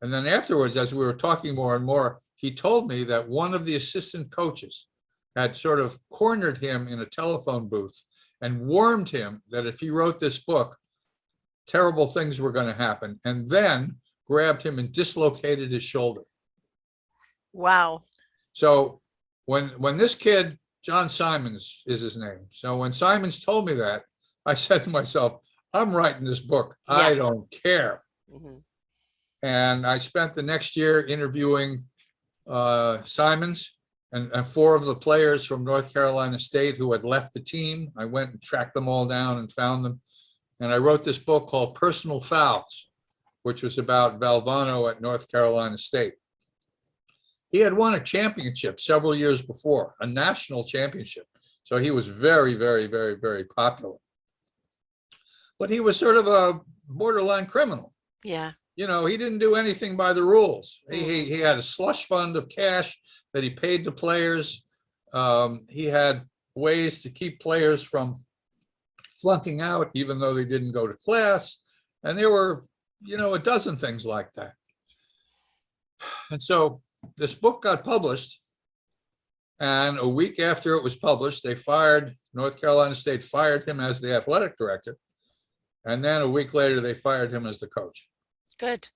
And then afterwards, as we were talking more and more, he told me that one of the assistant coaches had sort of cornered him in a telephone booth and warned him that if he wrote this book, terrible things were going to happen, and then grabbed him and dislocated his shoulder. Wow. So when this kid, John Simons is his name. So when Simons told me that, I said to myself, I'm writing this book. Yeah. I don't care. Mm-hmm. And I spent the next year interviewing Simons and 4 of the players from North Carolina State who had left the team. I went and tracked them all down and found them. And I wrote this book called Personal Fouls, which was about Valvano at North Carolina State. He had won a championship several years before, a national championship. So he was very, very, very, very popular. But he was sort of a borderline criminal. Yeah. He didn't do anything by the rules. He had a slush fund of cash that he paid to players. He had ways to keep players from flunking out, even though they didn't go to class. And there were, a dozen things like that. And so this book got published. And a week after it was published, North Carolina State fired him as the athletic director. And then a week later, they fired him as the coach. Good.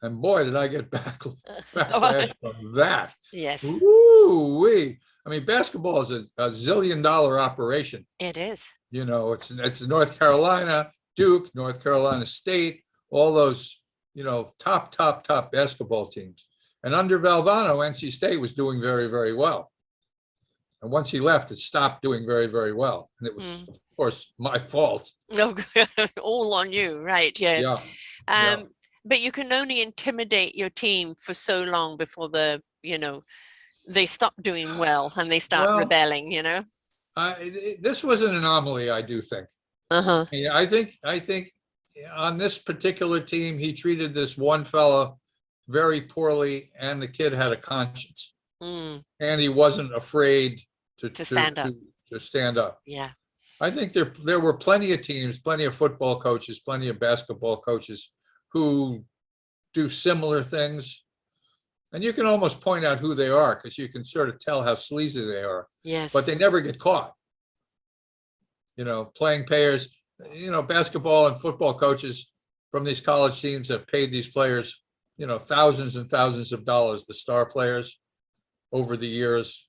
And boy, did I get backlash from that. Yes. Woo-wee. I mean, basketball is a zillion-dollar operation. It is. It's North Carolina, Duke, North Carolina State, all those, top basketball teams. And under Valvano, NC State was doing very, very well. And once he left, it stopped doing very, very well. And it was, of course, my fault. Oh, all on you, right? Yes. Yeah. But you can only intimidate your team for so long before they stop doing well and they start rebelling. This was an anomaly, I do think. Uh-huh. Yeah, I think on this particular team, he treated this one fella very poorly, and the kid had a conscience, and he wasn't afraid to stand up. To stand up. Yeah. I think there were plenty of teams, plenty of football coaches, plenty of basketball coaches who do similar things. And you can almost point out who they are because you can sort of tell how sleazy they are. Yes. But they never get caught. Playing payers, basketball and football coaches from these college teams have paid these players, thousands and thousands of dollars, the star players over the years.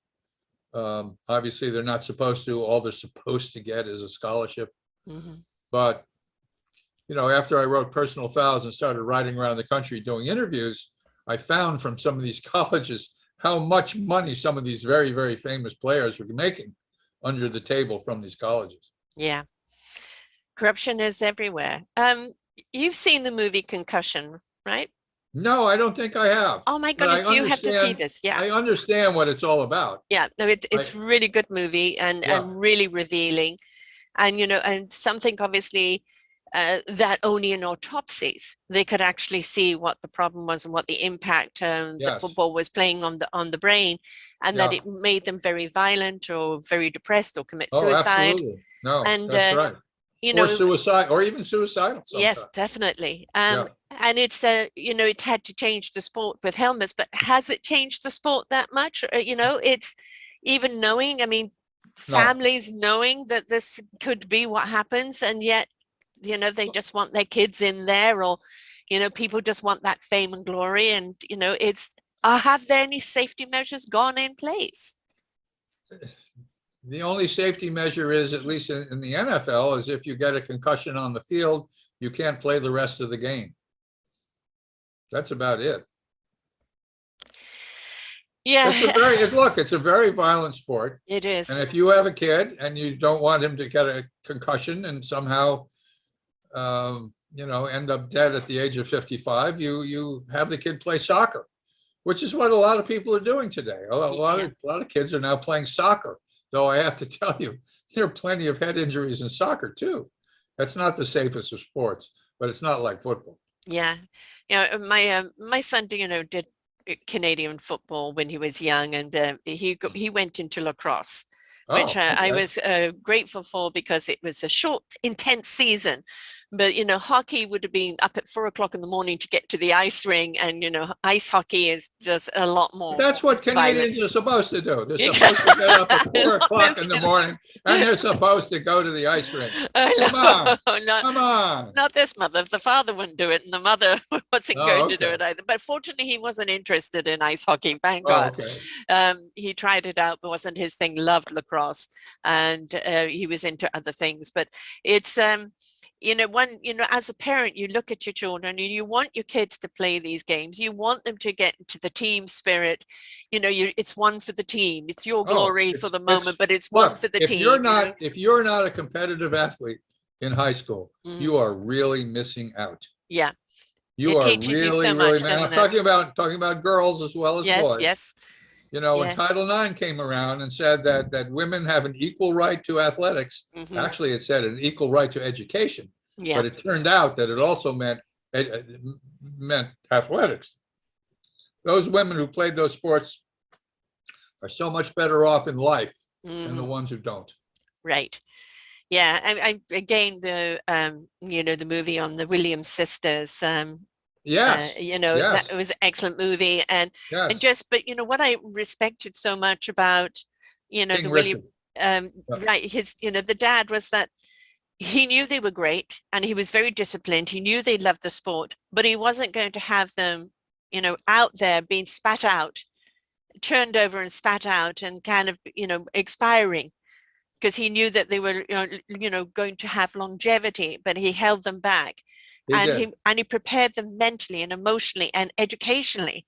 Obviously, they're not supposed to. All they're supposed to get is a scholarship. Mhm. But, after I wrote Personal Fouls and started riding around the country doing interviews, I found from some of these colleges how much money some of these very, very famous players were making under the table from these colleges. Yeah. Corruption is everywhere. You've seen the movie Concussion, right? No, I don't think I have, Oh my but goodness, you have to see this. Yeah. I understand what it's all about. Yeah. No, I, it's really good movie and yeah, really revealing. And, and something obviously that only in autopsies they could actually see what the problem was and what the impact that yes, football was playing on the brain, and that yeah. it made them very violent or very depressed or commit Oh, suicide. absolutely. No, And that's right. you Or know, suicide, or even suicidal yes, sometimes. definitely. Yeah. And it's it had to change the sport with helmets, but has it changed the sport that much? It's even knowing, I mean, No. families knowing that this could be what happens, and yet, they just want their kids in there, or, people just want that fame and glory. And, have there any safety measures gone in place? The only safety measure is, at least in the NFL, is if you get a concussion on the field, you can't play the rest of the game. That's about it. Yeah, It's a very violent sport. it And is. if you have a kid and you don't want him to get a concussion and somehow, end up dead at the age of 55, you have the kid play soccer, which is what a lot of people are doing today. A lot of kids are now playing soccer. Though I have to tell you, there are plenty of head injuries in soccer too. That's not the safest of sports, but it's not like football. Yeah. My son, did Canadian football when he was young, and he went into lacrosse, which Oh, I okay. was grateful for because it was a short, intense season. But hockey would have been up at 4 o'clock in the morning to get to the ice ring, and ice hockey is just a lot But more that's what Canadians violence. are supposed to do. They're supposed to get up at 4 o'clock in the morning and they're supposed to go to the ice rink. Come on, Not come on. not this mother. The father wouldn't do it, and the mother wasn't Oh, going to do okay. it either. But fortunately, he wasn't interested in ice hockey. Thank Oh, God. okay. He tried it out, but wasn't his thing. Loved lacrosse, and he was into other things. But it's as a parent, you look at your children and you want your kids to play these games. You want them to get into the team spirit. It's one for the team. It's your Oh, glory for the moment, but it's one look, for the team. if you're not a competitive athlete in high school, you are really missing out. Yeah, You it are teaches you really, so really, much, man. I'm doesn't it? talking about girls as well as Yes, boys. yes, When yeah. Title IX came around and said that women have an equal right to athletics, actually it said an equal right to education, Yeah. but it turned out that it also meant athletics. Those women who played those sports are so much better off in life than the ones who don't. Right. Yeah. I again, the movie on the Williams sisters. Yes. That Yes. was an excellent movie, and Yes. but what I respected so much about King the William, Richard. Yeah. right, his the dad was that he knew they were great and he was very disciplined. He knew they loved the sport, but he wasn't going to have them out there being spat out, turned over and spat out, and kind of expiring, because he knew that they were going to have longevity, but he held them back. He did. He prepared them mentally and emotionally and educationally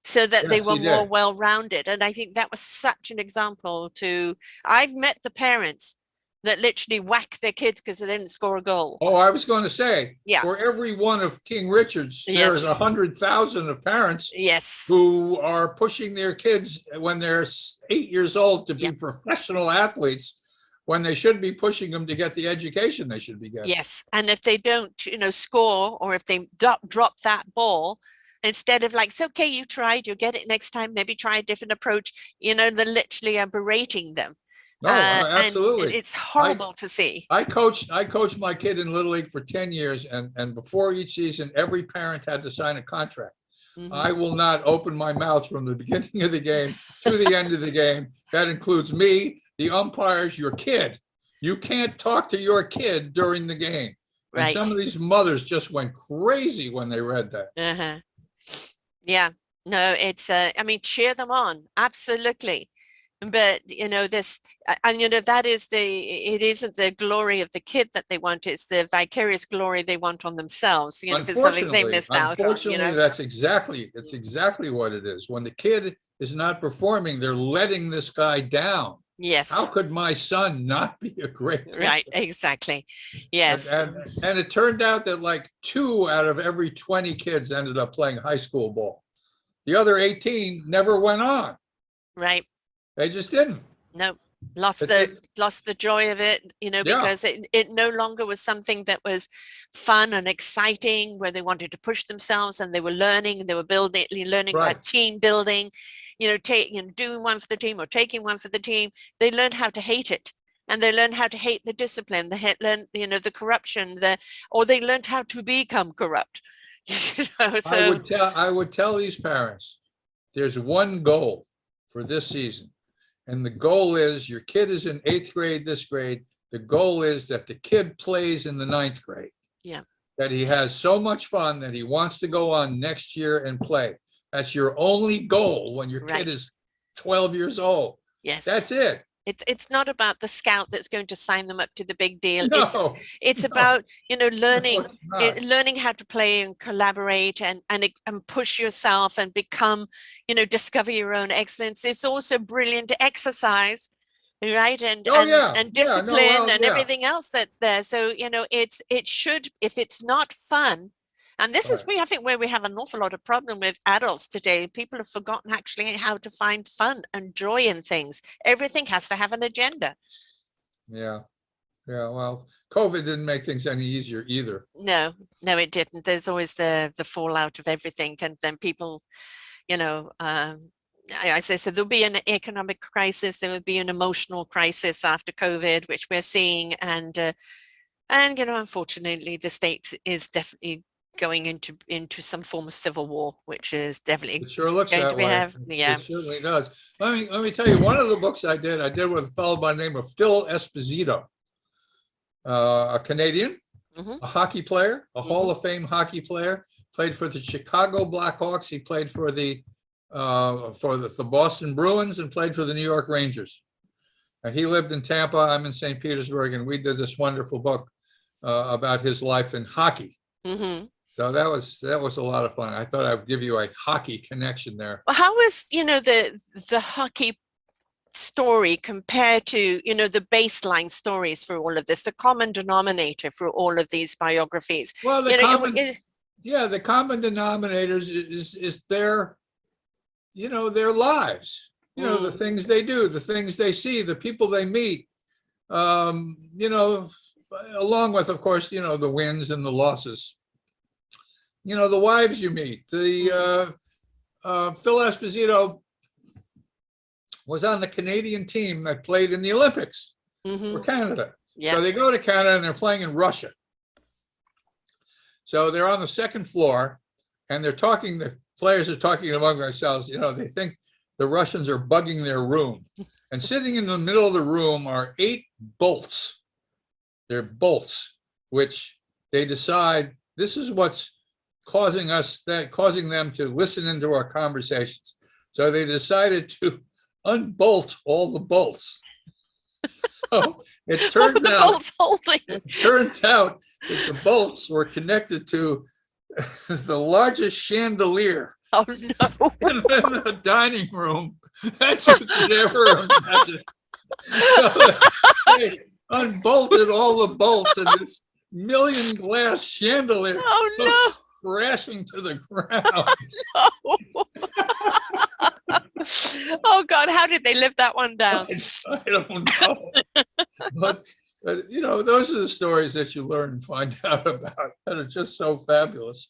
so that they Yes, were he more did. well-rounded. And I think that was such an example to, I've met the parents that literally whack their kids because they didn't score a goal. Oh, I was going to say, Yeah. for every one of King Richard's, there is Yes. 100,000 of parents Yes. who are pushing their kids when they're 8 years old to be Yep. professional athletes, when they should be pushing them to get the education they should be getting. Yes. And if they don't, score, or if they drop that ball, instead of like, it's okay, you tried, you'll get it next time, maybe try a different approach, they literally are berating them. No, absolutely. And it's horrible to see. I coached my kid in Little League for 10 years, and before each season, every parent had to sign a contract. I will not open my mouth from the beginning of the game to the end of the game. That includes me, the umpires, your kid. You can't talk to your kid during the game. And Right. some of these mothers just went crazy when they read that. Yeah. No, it's cheer them on. Absolutely. But this, and that is it isn't the glory of the kid that they want, it's the vicarious glory they want on themselves, for something they missed out on. That's exactly what it is. When the kid is not performing, they're letting this guy down. Yes. How could my son not be a great player? Right, exactly. Yes. And it turned out that like 2 out of every 20 kids ended up playing high school ball. The other 18 never went on. Right. They just didn't. No, lost the joy of it, because it no longer was something that was fun and exciting, where they wanted to push themselves, and they were learning, and they were learning about team building, doing one for the team or taking one for the team. They learned how to hate it, and they learned how to hate the discipline. They learned, the corruption, or they learned how to become corrupt. So I would tell these parents, there's one goal for this season. And the goal is, your kid is in 8th grade, this grade. The goal is that the kid plays in the 9th grade. Yeah. That he has so much fun that he wants to go on next year and play. That's your only goal when your kid is 12 years old. Yes. That's it. It's not about the scout that's going to sign them up to the big deal. No, it's about, learning how to play and collaborate and push yourself and become, discover your own excellence. It's also brilliant exercise, right? And discipline and everything else that's there. So, it should, if it's not fun. And this is, I think, where we have an awful lot of problem with adults today. People have forgotten actually how to find fun and joy in things. Everything has to have an agenda. Yeah. Well, COVID didn't make things any easier either. No, it didn't. There's always the fallout of everything. And then people, as I said, there'll be an economic crisis. There will be an emotional crisis after COVID, which we're seeing. And unfortunately, the state is definitely going into some form of civil war, which is definitely it sure looks that way. Yeah, it certainly does. Let me tell you, one of the books I did with a fellow by the name of Phil Esposito, a Canadian, a hockey player, a Hall of Fame hockey player, played for the Chicago Blackhawks. He played for the Boston Bruins and played for the New York Rangers. He lived in Tampa. I'm in St. Petersburg, and we did this wonderful book about his life in hockey. So that was a lot of fun. I thought I would give you a hockey connection there. Well, how was the hockey story compared to the baseline stories for all of this, the common denominator for all of these biographies? Well, the common denominators is their their lives. The things they do, the things they see, the people they meet. Along with, of course, the wins and the losses. The wives you meet. The Phil Esposito was on the Canadian team that played in the Olympics for Canada. So they go to Canada and they're playing in Russia. So they're on the 2nd floor and the players are talking among themselves. They think the Russians are bugging their room. And sitting in the middle of the room are 8 bolts. They're bolts, which they decide this is what's causing them to listen into our conversations. So they decided to unbolt all the bolts. So it turns out that the bolts were connected to the largest chandelier. Oh no! In the dining room that you could ever imagine. So they unbolted all the bolts, and this 1 million glass chandelier. Oh no! Crashing to the ground. Oh God, how did they live that one down? I don't know. But those are the stories that you learn and find out about that are just so fabulous.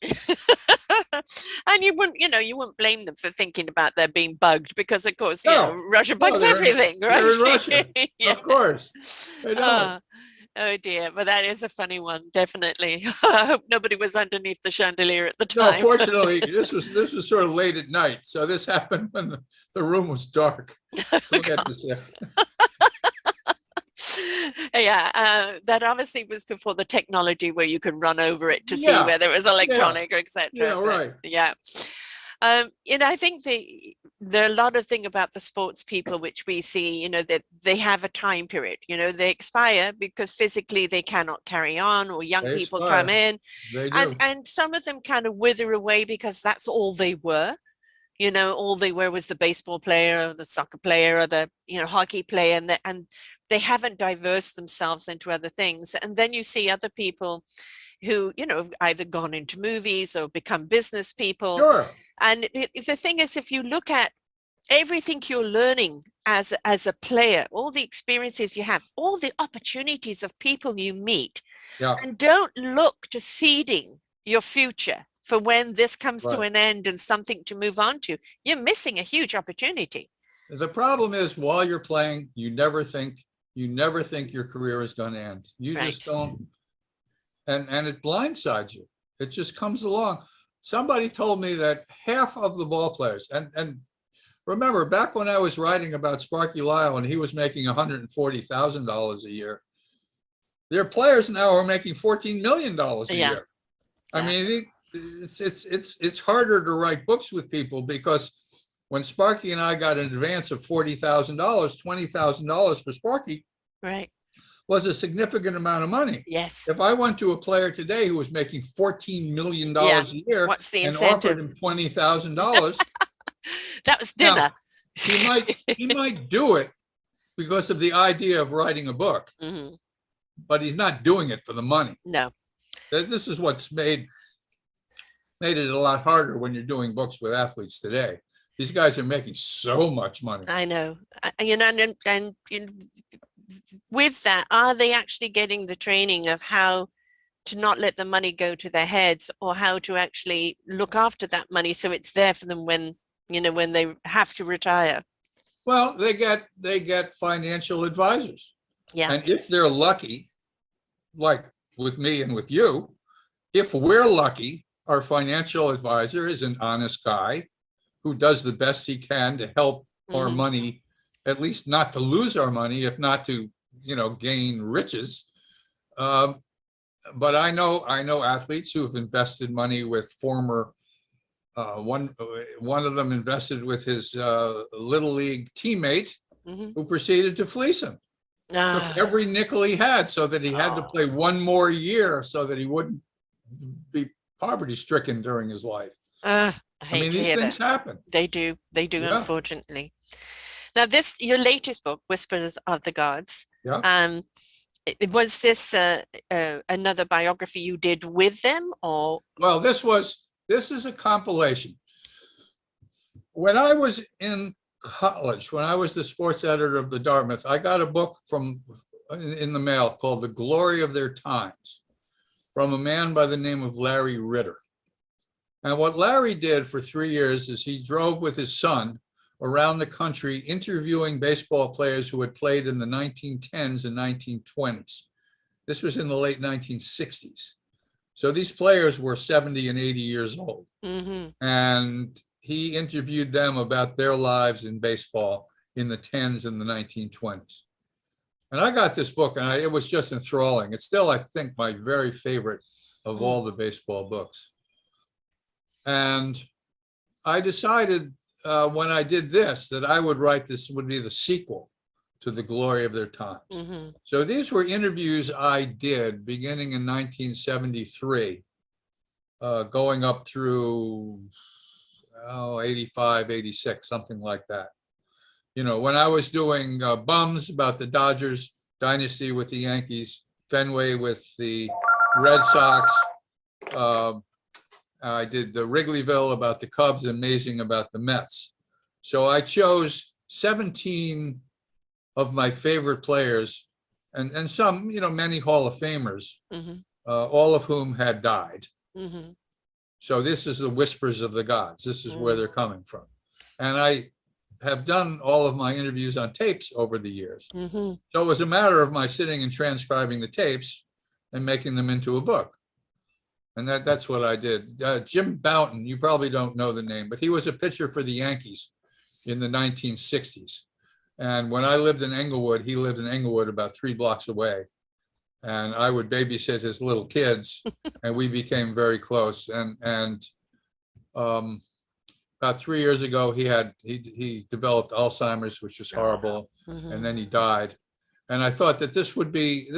And you wouldn't blame them for thinking about their being bugged, because of course, Russia bugs everything, right? They're in Russia, of course. I know. Oh dear, but that is a funny one, definitely. I hope nobody was underneath the chandelier at the time. No, fortunately, this was sort of late at night, so this happened when the room was dark. Yeah, that obviously was before the technology where you could run over it to see whether it was electronic or etc. Yeah, right. Yeah. I think there are a lot of thing about the sports people which we see, that they have a time period, they expire because physically they cannot carry on, or young They people come aspire. in, They and do. and some of them kind of wither away because that's all they were. All they were was the baseball player or the soccer player or the, hockey player, and they haven't diversed themselves into other things. And then you see other people who, have either gone into movies or become business people. Sure. And the thing is, if you look at everything you're learning as a player, all the experiences you have, all the opportunities of people you meet, Yeah. and don't look to seeding your future for when this comes to Right. an end and something to move on to, you're missing a huge opportunity. The problem is, while you're playing, you never think your career is going to end. You Right. just don't, and it blindsides you. It just comes along. Somebody told me that half of the ball players, and remember, back when I was writing about Sparky Lyle and he was making $140,000 a year, their players now are making $14 million a Yeah. year. I Yeah. mean, it's harder to write books with people, because when Sparky and I got an advance of $40,000, $20,000 for Sparky Right. was a significant amount of money. Yes. If I went to a player today who was making $14 million Yeah. a year What's the and offered incentive? him $20,000, That was now dinner. he might do it because of the idea of writing a book, Mhm. but he's not doing it for the money. No. This is what's made it a lot harder when you're doing books with athletes today. These guys are making so much money. I know. And with that, are they actually getting the training of how to not let the money go to their heads, or how to actually look after that money so it's there for them when they have to retire? Well, they get financial advisors. Yeah. And if they're lucky, like with me and with you, if we're lucky, our financial advisor is an honest guy who does the best he can to help our money, at least not to lose our money, if not to, gain riches. But I know athletes who have invested money with former, one of them invested with his little league teammate, who proceeded to fleece him. Took every nickel he had so that he had to play one more year so that he wouldn't be poverty stricken during his life. I mean, these things happen. They do, Yeah. unfortunately. Now, your latest book, Whispers of the Gods, Yeah. Was this another biography you did with them, or? Well, this is a compilation. When I was in college, when I was the sports editor of the Dartmouth, I got a book in the mail called The Glory of Their Times, from a man by the name of Larry Ritter. And what Larry did for 3 years is he drove with his son around the country interviewing baseball players who had played in the 1910s and 1920s. This was in the late 1960s. So these players were 70 and 80 years old. And he interviewed them about their lives in baseball in the 10s and the 1920s. And I got this book, and it was just enthralling. It's still, I think, my very favorite of all the baseball books. And I decided when I did this that I would write this would be the sequel to The Glory of Their Times. So these were interviews I did beginning in 1973, going up through 85, 86, something like that. When I was doing Bums about the Dodgers dynasty with the Yankees, Fenway with the Red Sox. I did the Wrigleyville about the Cubs, Amazing about the Mets. So I chose 17 of my favorite players, and some, many Hall of Famers, all of whom had died. So this is the Whispers of the Gods. This is where they're coming from. And I have done all of my interviews on tapes over the years. So it was a matter of my sitting and transcribing the tapes and making them into a book. And that's what I did. Jim Bouton, you probably don't know the name, but he was a pitcher for the Yankees in the 1960s. And when I lived in Englewood, he lived in Englewood about 3 blocks away. And I would babysit his little kids, and we became very close. And about 3 years ago, he developed Alzheimer's, which was horrible, and then he died. And I thought that this would be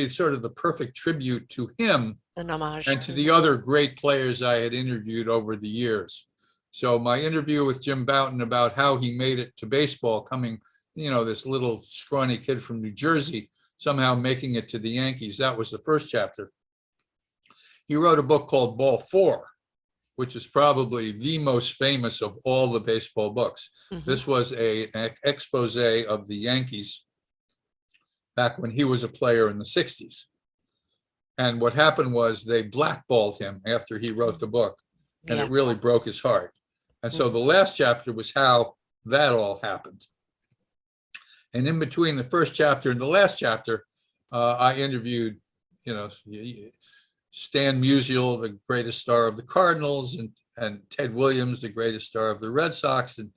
sort of the perfect tribute to him An homage. and to the other great players I had interviewed over the years. So my interview with Jim Bouton about how he made it to baseball, coming, this little scrawny kid from New Jersey, somehow making it to the Yankees, that was the first chapter. He wrote a book called Ball 4, which is probably the most famous of all the baseball books. This was an expose of the Yankees back when he was a player in the 60s. And what happened was they blackballed him after he wrote the book, and it really broke his heart. And so the last chapter was how that all happened. And in between the first chapter and the last chapter, I interviewed, Stan Musial, the greatest star of the Cardinals, and Ted Williams, the greatest star of the Red Sox, and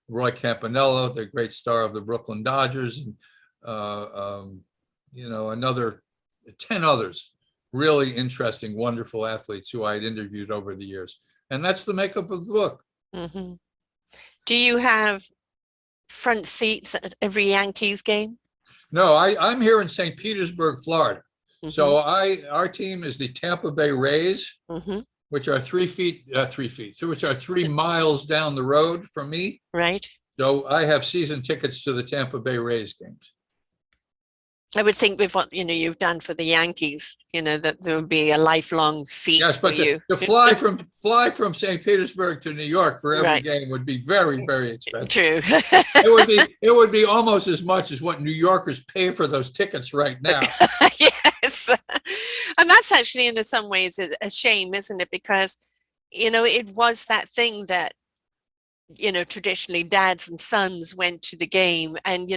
Roy Campanella, the great star of the Brooklyn Dodgers, and another 10 others, really interesting, wonderful athletes who I had interviewed over the years. And that's the makeup of the book. Do you have front seats at every Yankees game? No, I'm here in St. Petersburg, Florida. So our team is the Tampa Bay Rays, which are 3 miles down the road from me. Right. So I have season tickets to the Tampa Bay Rays games. I would think with what you've done for the Yankees, that there would be a lifelong seat for you. To fly from St. Petersburg to New York for every game would be very, very expensive. True. it would be almost as much as what New Yorkers pay for those tickets right now. Yes, and that's actually in some ways a shame, isn't it? Because it was that thing that traditionally dads and sons went to the game, and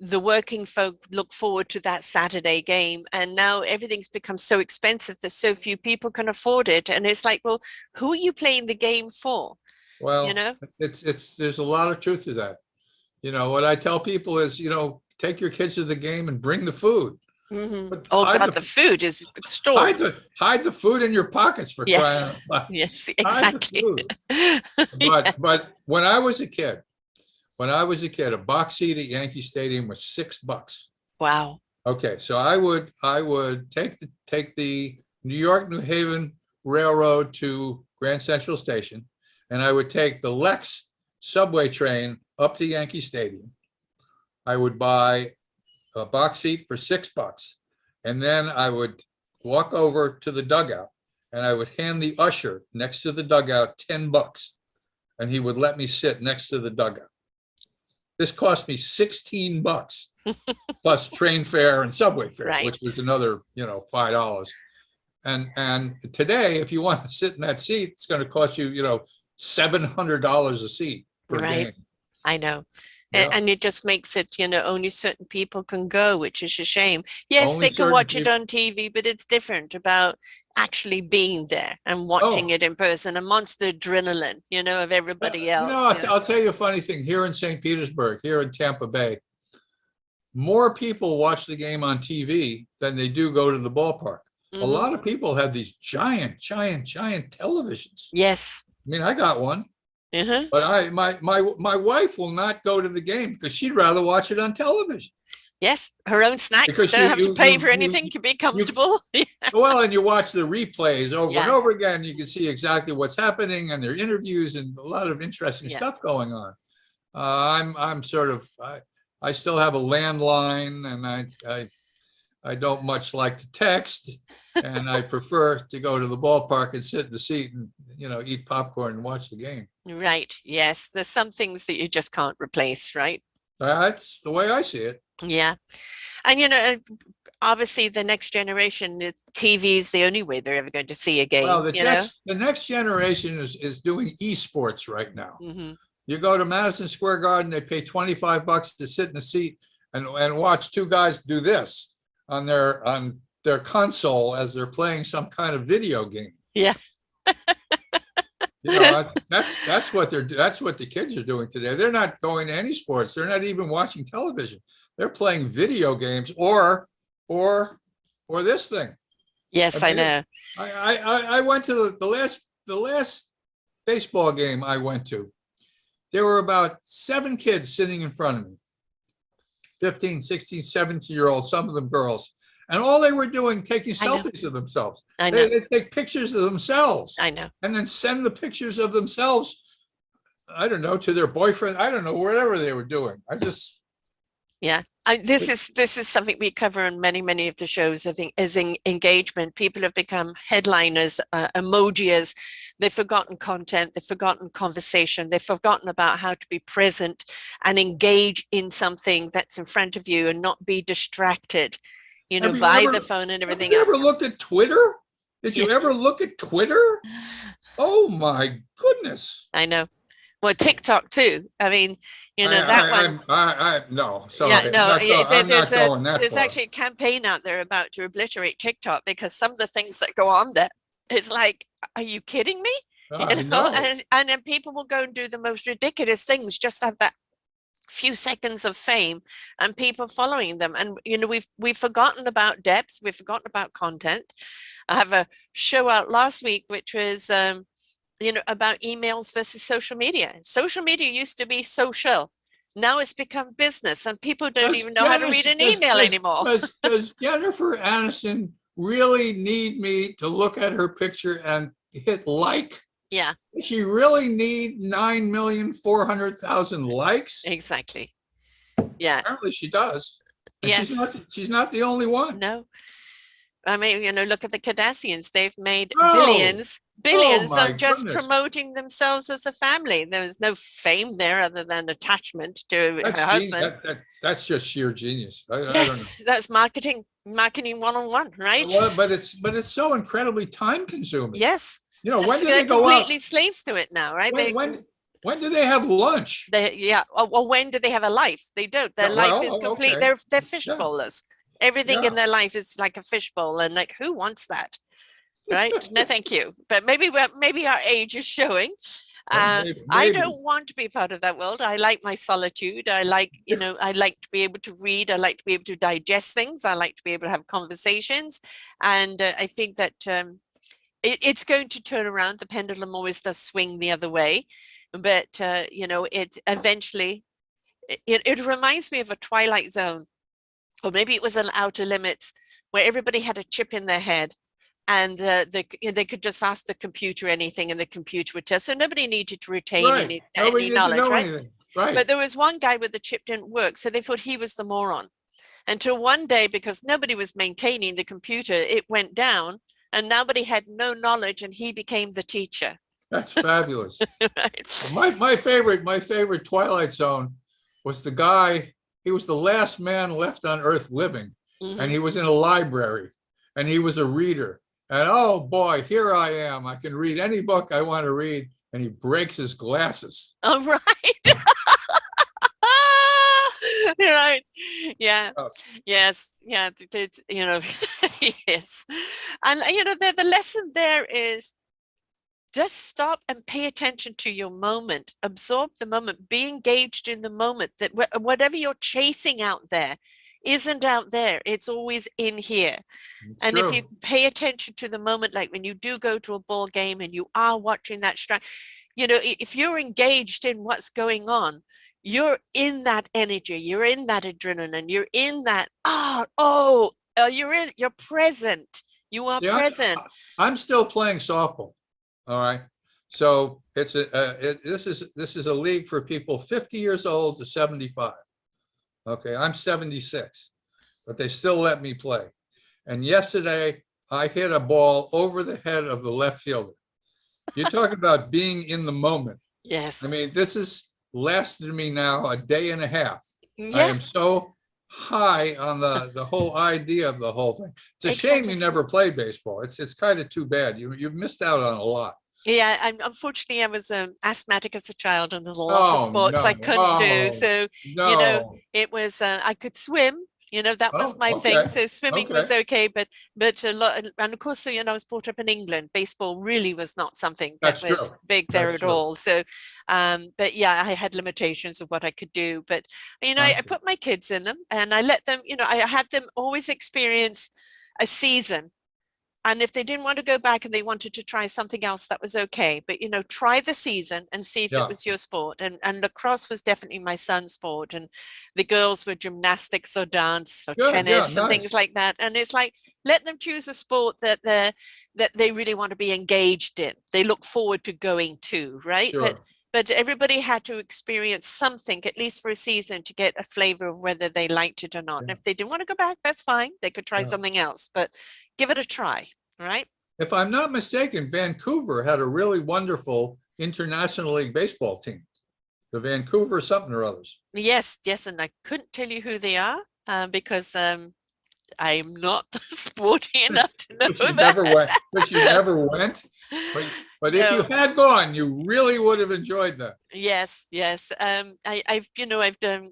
the working folk look forward to that Saturday game, and now everything's become so expensive that so few people can afford it. And it's like, well, who are you playing the game for? Well, there's a lot of truth to that. What I tell people is, take your kids to the game and bring the food. Oh God, the food is extraordinary. Hide the food in your pockets, for crying out loud. Yes, exactly. But when I was a kid, a box seat at Yankee Stadium was $6. Wow. Okay, so I would take the New York New Haven Railroad to Grand Central Station, and I would take the Lex subway train up to Yankee Stadium. I would buy a box seat for $6, and then I would walk over to the dugout, and I would hand the usher next to the dugout $10, and he would let me sit next to the dugout. This cost me $16 plus train fare and subway fare, which was another, $5. And today, if you want to sit in that seat, it's going to cost you, $700 a seat per game. I know. And it just makes it, only certain people can go, which is a shame. Yes, they can watch it on TV, but it's different about actually being there and watching it in person, amongst the adrenaline, of everybody else. I'll tell you a funny thing. Here in St. Petersburg, here in Tampa Bay, more people watch the game on TV than they do go to the ballpark. A lot of people have these giant televisions. Yes. I mean, I got one. But my wife will not go to the game because she'd rather watch it on television. Yes, her own snacks. Because don't have to pay for anything to be comfortable. Well, and you watch the replays over and over again. You can see exactly what's happening, and there are interviews and a lot of interesting stuff going on. I'm sort of I still have a landline, and I don't much like to text, and I prefer to go to the ballpark and sit in the seat and eat popcorn and watch the game. Right. Yes. There's some things that you just can't replace, right? That's the way I see it. Yeah. And, obviously the next generation, TV is the only way they're ever going to see a game. Well, the next generation is doing esports right now. You go to Madison Square Garden, they pay $25 to sit in a seat and watch two guys do this on their console as they're playing some kind of video game. Yeah. That's what the kids are doing today. They're not going to any sports. They're not even watching television. They're playing video games or this thing. Yes, I know. I went to the last baseball game I went to, there were about 7 kids sitting in front of me, 15, 16, 17-year-olds, some of them girls. And all they were doing, taking selfies of themselves. I know. They take pictures of themselves. I know. And then send the pictures of themselves, I don't know, to their boyfriend. I don't know, whatever they were doing. Yeah. This is something we cover in many of the shows. I think is engagement. People have become headliners, emojiers. They've forgotten content. They've forgotten conversation. They've forgotten about how to be present and engage in something that's in front of you and not be distracted, by the phone and everything else. Have you ever looked at Twitter? Did you ever look at Twitter? Oh my goodness. I know. Well, TikTok too. I mean, no, sorry. Yeah, no, I'm not going that there's far. actually a campaign out there about to obliterate TikTok because some of the things that go on there, it's like, are you kidding me? And then people will go and do the most ridiculous things, just have that few seconds of fame and people following them. And we've forgotten about depth, we've forgotten about content. I have a show out last week which was about emails versus social media. Social media used to be social. Now it's become business and people don't even know how to read an email anymore. Does Jennifer Aniston really need me to look at her picture and hit like? Yeah. Does she really need 9,400,000 likes? Exactly. Yeah. Apparently she does. And yes. She's not the only one. No. I mean, look at the Kardashians. They've made billions of just promoting themselves as a family. There was no fame there other than attachment to her husband. That's just sheer genius. I don't know. That's marketing 101, right? Well, but it's so incredibly time consuming. Yes. When do they go out? They're completely slaves to it now, right? When do they have lunch? Well, when do they have a life? They don't. Their life is complete. Okay. They're fish bowlers. Everything in their life is like a fishbowl, and like, who wants that? Right? No, thank you. But maybe our age is showing. Maybe. I don't want to be part of that world. I like my solitude. I like, I like to be able to read. I like to be able to digest things. I like to be able to have conversations. And I think that it's going to turn around. The pendulum always does swing the other way. But, it eventually, it reminds me of a Twilight Zone. Or maybe it was an Outer Limits where everybody had a chip in their head and they could just ask the computer anything and the computer would tell. So nobody needed to retain any knowledge, right? Right? But there was one guy where the chip didn't work. So they thought he was the moron. Until one day, because nobody was maintaining the computer, it went down and nobody had no knowledge and he became the teacher. That's fabulous. Right. My favorite Twilight Zone was the guy. He was the last man left on Earth living, and he was in a library, and he was a reader. And oh boy, here I am. I can read any book I want to read, and he breaks his glasses. Oh, right. Right. Yeah. Yes. Yeah. It's, yes. And the lesson there is just stop and pay attention to your moment, absorb the moment, be engaged in the moment, that whatever you're chasing out there isn't out there. It's always in here. And true. If you pay attention to the moment, like when you do go to a ball game and you are watching that strike, if you're engaged in what's going on, you're in that energy, you're in that adrenaline, you're in that, you're present. You are present. I'm still playing softball. All right. So this is a league for people 50 years old to 75. Okay. I'm 76, but they still let me play. And yesterday I hit a ball over the head of the left fielder. You talk about being in the moment. Yes. I mean, this has lasted me now a day and a half. Yeah. I am so high on the whole idea of the whole thing. It's a shame you never played baseball. It's kind of too bad. You've missed out on a lot. Yeah, unfortunately, I was asthmatic as a child, and there's a lot of sports I couldn't do. So it was I could swim. That was my thing. So swimming was okay, but a lot, and of course, I was brought up in England. Baseball really was not something that was big there at all. So, but yeah, I had limitations of what I could do. But I put my kids in them, and I let them. I had them always experience a season. And if they didn't want to go back and they wanted to try something else, that was okay. But, try the season and see if it Yeah. was your sport. And lacrosse was definitely my son's sport. And the girls were gymnastics or dance or Good. Yeah. tennis and things Nice. like that. And it's like, let them choose a sport that they really want to be engaged in. They look forward to going to, right? Sure. But everybody had to experience something, at least for a season, to get a flavor of whether they liked it or not. And Yeah. if they didn't want to go back, that's fine. They could try Yeah. something else, but give it a try, right? If I'm not mistaken, Vancouver had a really wonderful International League baseball team, the Vancouver something or others. Yes, yes. And I couldn't tell you who they are because I'm not sporty enough to know But you that. never went. But you never went. But if you No. had gone, you really would have enjoyed that. Yes, yes. I've done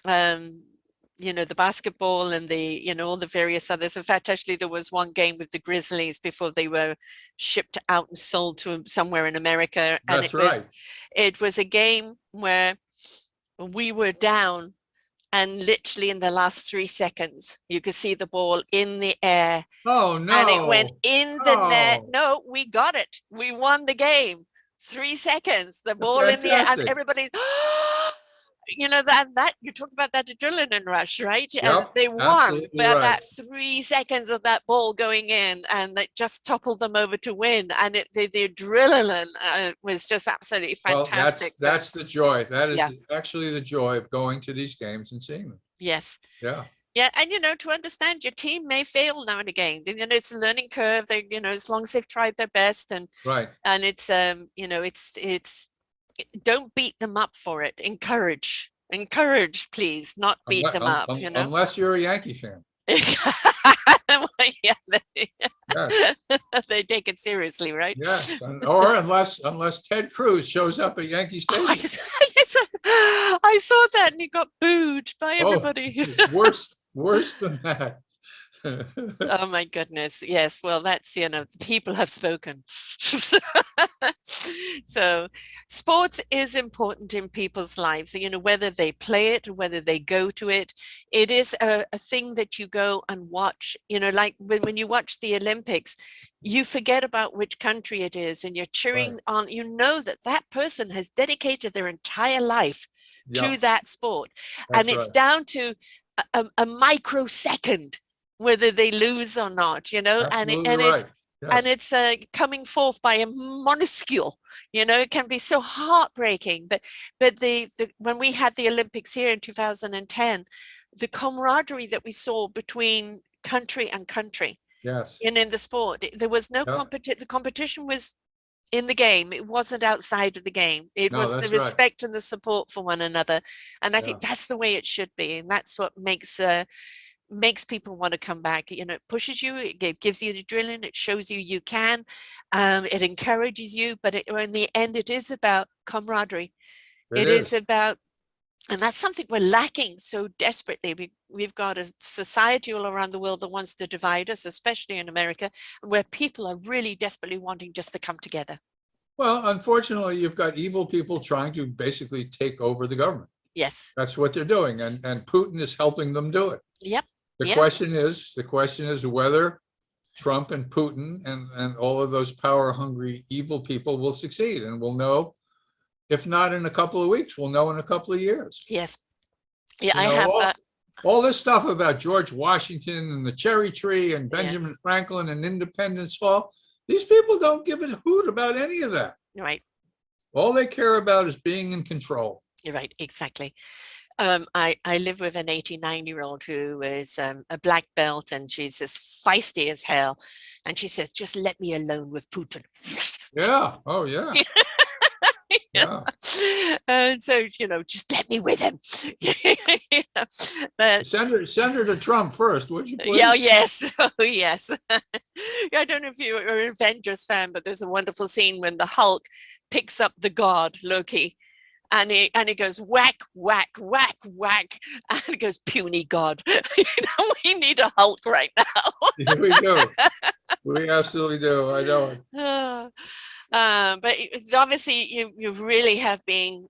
the basketball and all the various others. In fact, actually, there was one game with the Grizzlies before they were shipped out and sold to somewhere in America, and That's right. it was a game where we were down, and literally in the last 3 seconds, you could see the ball in the air, Oh and it went no. in the net. Oh, No, we got it. We won the game. 3 seconds, the ball in the air, and fantastic. everybody's that you talk about that adrenaline rush, right? And Yep, they won absolutely by right. that 3 seconds of that ball going in, and it just toppled them over to win. And the adrenaline was just absolutely Well, fantastic. that's the joy. That Yeah. is actually the joy of going to these games and seeing them. Yes. Yeah. Yeah, and to understand your team may fail now and again. It's a learning curve. They, as long as they've tried their best, and Right. it's it's don't beat them up for it. Encourage, please, not beat them up. Unless you're a Yankee fan. Well, yeah, Yes. they take it seriously, right? Yes. Or unless Ted Cruz shows up at Yankee Oh, Stadium. I saw that, and he got booed by Oh, everybody. worse than that. Oh my goodness. Yes. Well, that's, people have spoken. So sports is important in people's lives, whether they play it or whether they go to it. It is a thing that you go and watch, like when you watch the Olympics, you forget about which country it is, and you're cheering Right. on, that person has dedicated their entire life to Yep, that sport. that's And it's right. down to a microsecond whether they lose or not, and Absolutely right. Yes. it's coming forth by a minuscule, it can be so heartbreaking. But the when we had the Olympics here in 2010, the camaraderie that we saw between country and country, Yes. and in the sport, there was no Yep. the competition was in the game. It wasn't outside of the game. It No, was the that's right. respect and the support for one another. And I Yeah. think that's the way it should be. And that's what makes people want to come back. It pushes you, it gives you the adrenaline, it shows you can, it encourages you, but in the end, it is about camaraderie. It It is is. about, and that's something we're lacking so desperately. We've got a society all around the world that wants to divide us, especially in America, where people are really desperately wanting just to come together. Well, unfortunately, you've got evil people trying to basically take over the government. Yes. That's what they're doing, and Putin is helping them do it. Yep. The question is whether Trump and Putin and all of those power hungry evil people will succeed, and we'll know, if not in a couple of weeks, we'll know in a couple of years. Yes. Yeah, I have all this stuff about George Washington and the cherry tree and Benjamin Franklin and Independence Hall. These people don't give a hoot about any of that. Right. All they care about is being in control. You're right. Exactly. I live with an 89-year-old who is a black belt, and she's as feisty as hell. And she says, just let me alone with Putin. Yeah. Oh, yeah. Yeah. And so, just let me with him. But Send her to Trump first, would you please? yeah, yes. Oh, yes. I don't know if you're an Avengers fan, but there's a wonderful scene when the Hulk picks up the god Loki, and he goes whack, whack, whack, whack, and it goes puny god. We need a Hulk right now. We do. We absolutely do. I know it. But obviously you really have been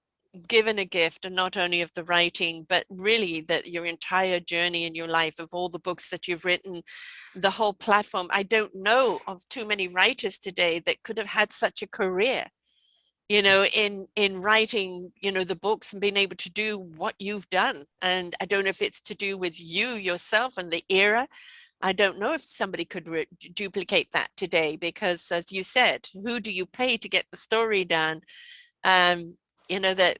given a gift, and not only of the writing, but really that your entire journey in your life, of all the books that you've written, the whole platform. I don't know of too many writers today that could have had such a career, in writing, the books and being able to do what you've done. And I don't know if it's to do with you yourself and the era. I don't know if somebody could duplicate that today, because as you said, who do you pay to get the story done? That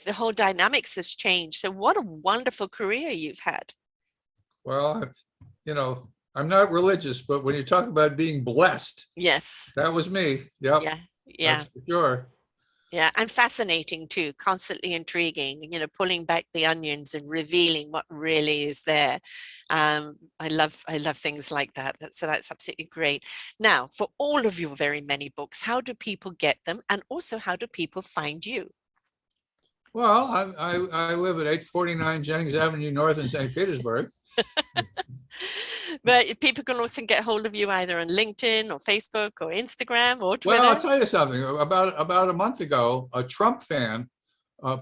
the whole dynamics has changed. So what a wonderful career you've had. Well, I'm not religious, but when you talk about being blessed, Yes. that was me. Yep, Yeah. Yeah. that's for sure. Yeah. And fascinating too, constantly intriguing, pulling back the onions and revealing what really is there. I love things like that. So that's absolutely great. Now, for all of your very many books, how do people get them? And also, how do people find you? Well, I live at 849 Jennings Avenue North in St. Petersburg. But people can also get hold of you either on LinkedIn or Facebook or Instagram or Well, I'll Twitter. tell you something. About a month ago, a Trump fan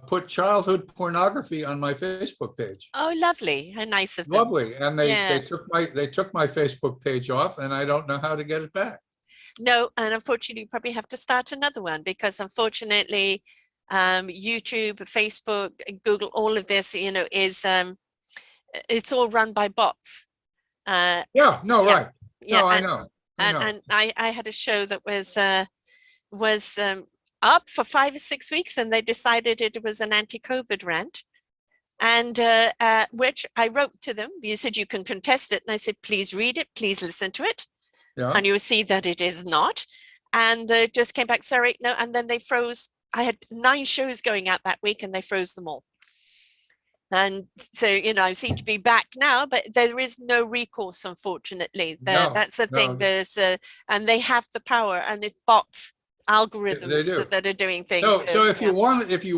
put childhood pornography on my Facebook page. Oh, lovely. How nice of them. Lovely, and they Yeah. took my Facebook page off, and I don't know how to get it back. No, and unfortunately, you probably have to start another one, because unfortunately, YouTube, Facebook, Google, all of this, is it's all run by bots. Yeah, no, Yeah, right. yeah, No, I and know. I and know. and I had a show that was up for 5 or 6 weeks, and they decided it was an anti-COVID rant. And which I wrote to them. You said you can contest it. And I said, please read it, please listen to it. Yeah. And you will see that it is not. And it just came back, sorry, no. And then they froze. I had 9 shows going out that week, and they froze them all. And so, I seem to be back now, but there is no recourse, unfortunately. No, That's the thing. no, And they have the power, and it's bots, they algorithms do. that are doing things. So if Yeah. you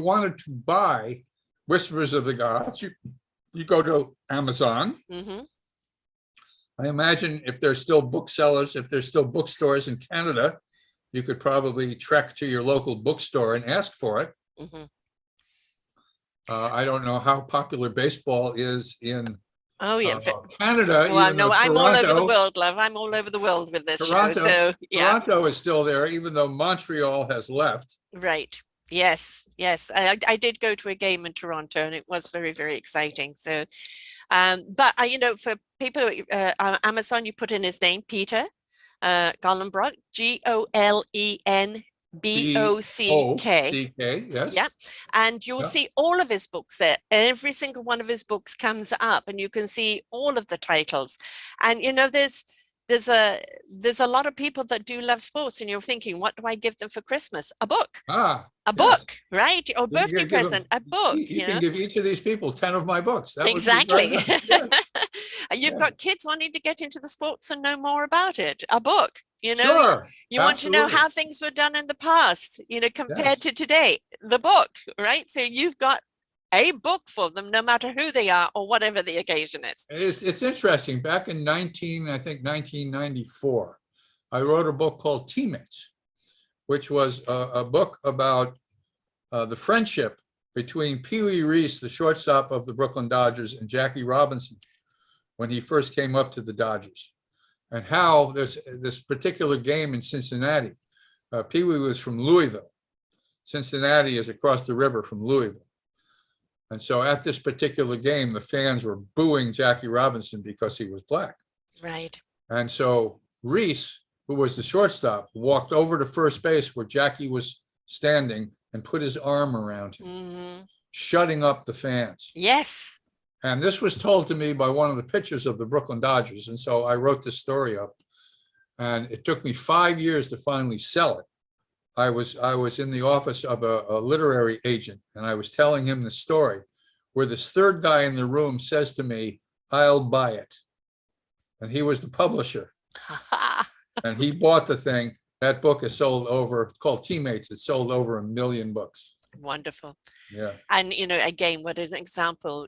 wanted to buy Whispers of the Gods, you go to Amazon. Mm-hmm. I imagine if there's still booksellers, if there's still bookstores in Canada, you could probably trek to your local bookstore and ask for it. Mm-hmm. I don't know how popular baseball is in Oh, yeah. Canada, Well, even though no, I'm all over the Toronto, world, love. I'm all over the world with this show. Toronto, So, yeah, Toronto is still there, even though Montreal has left. right. Yes, yes. I did go to a game in Toronto, and it was very, very exciting. So, but for people, on Amazon, you put in his name, Peter Golenbock, Golenbock. BOCK, Yeah. yes. And you'll Yeah. see all of his books there. Every single one of his books comes up, and you can see all of the titles. And there's a lot of people that do love sports, and you're thinking, what do I give them for Christmas? A book. A Yes. book, right? Or birthday Give present, a book, you can give each of these people 10 of my books. That would be very Exactly. nice. Yes. You've Yeah. got kids wanting to get into the sports and know more about it. A book, Sure. you want to know Absolutely. how things were done in the past, compared Yes. to today. The book, right? So you've got a book for them, no matter who they are or whatever the occasion is. It's interesting. Back in 1994, I wrote a book called Teammates, which was a book about the friendship between Pee Wee Reese, the shortstop of the Brooklyn Dodgers, and Jackie Robinson when he first came up to the Dodgers, and how there's this particular game in Cincinnati. Pee Wee was from Louisville. Cincinnati is across the river from Louisville. And so at this particular game, the fans were booing Jackie Robinson because he was black. Right. And so Reese, who was the shortstop, walked over to first base where Jackie was standing and put his arm around him, shutting up the fans. Yes. And this was told to me by one of the pitchers of the Brooklyn Dodgers. And so I wrote this story up, and it took me 5 years to finally sell it. I was in the office of a literary agent, and I was telling him the story where this third guy in the room says to me, "I'll buy it." And he was the publisher. And he bought the thing. That book is sold over, it's called Teammates. It's sold over 1 million books. Wonderful. Yeah. And, again, what is an example,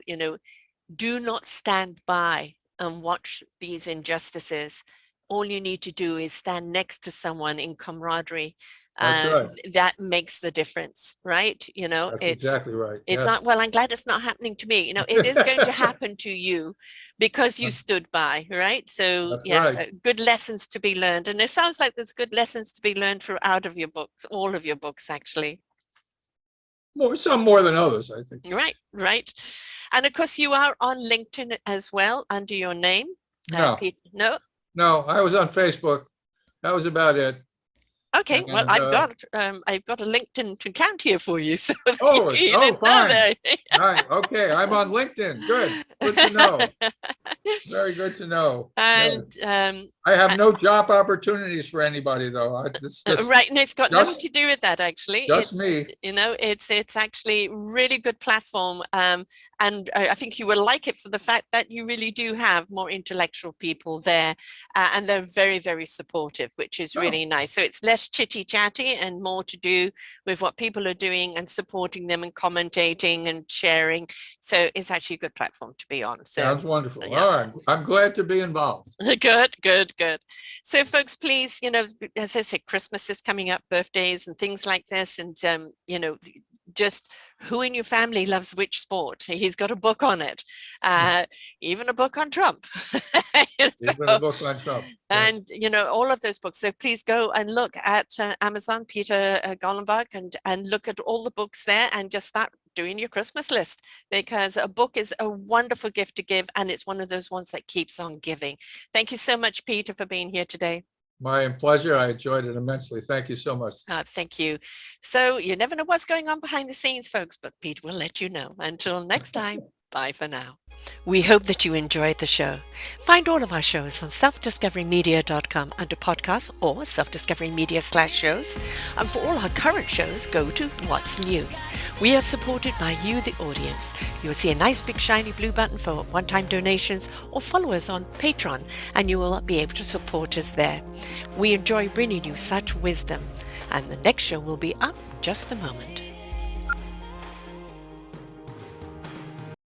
do not stand by and watch these injustices. All you need to do is stand next to someone in camaraderie That's right. That makes the difference, right? That's exactly right. It's not, Yes. well, I'm glad it's not happening to me. It is going to happen to you because you stood by, right? So That's yeah, right. good lessons to be learned. And it sounds like there's good lessons to be learned throughout of your books, all of your books, actually. Some more than others, I think. Right, right. And of course, you are on LinkedIn as well under your name. No, Pete, no? no, I was on Facebook. That was about it. Okay, well, And I've got a LinkedIn account here for you, so oh, you oh, didn't know fine. Right. Okay. I'm on LinkedIn. Good. Good to know. that. Very good to know. Yeah. And I have no job opportunities for anybody though. It's right, and it's got nothing just to do with that. Actually, just me. it's actually really good platform, and I think you will like it for the fact that you really do have more intellectual people there, and they're very, very supportive, which is Oh, really nice. So it's less chitty chatty and more to do with what people are doing and supporting them and commentating and sharing. So it's actually a good platform to be on. So sounds wonderful. yeah. All right. I'm glad to be involved. Good, good, good. So folks, please, as I said, Christmas is coming up, birthdays and things like this. And, just who in your family loves which sport? He's got a book on it, even a book on Trump. Even a book on Trump. Yes. And, all of those books. So please go and look at Amazon, Peter Golenbock, and look at all the books there and just start doing your Christmas list, because a book is a wonderful gift to give, and it's one of those ones that keeps on giving. Thank you so much, Peter, for being here today. My pleasure. I enjoyed it immensely. Thank you so much. Thank you. So you never know what's going on behind the scenes, folks, but Peter will let you know. Until next time, bye for now. We hope that you enjoyed the show. Find all of our shows on selfdiscoverymedia.com under podcasts or selfdiscoverymedia/shows. And for all our current shows, go to What's New. We are supported by you, the audience. You'll see a nice big shiny blue button for one-time donations, or follow us on Patreon and you will be able to support us there. We enjoy bringing you such wisdom. And the next show will be up in just a moment.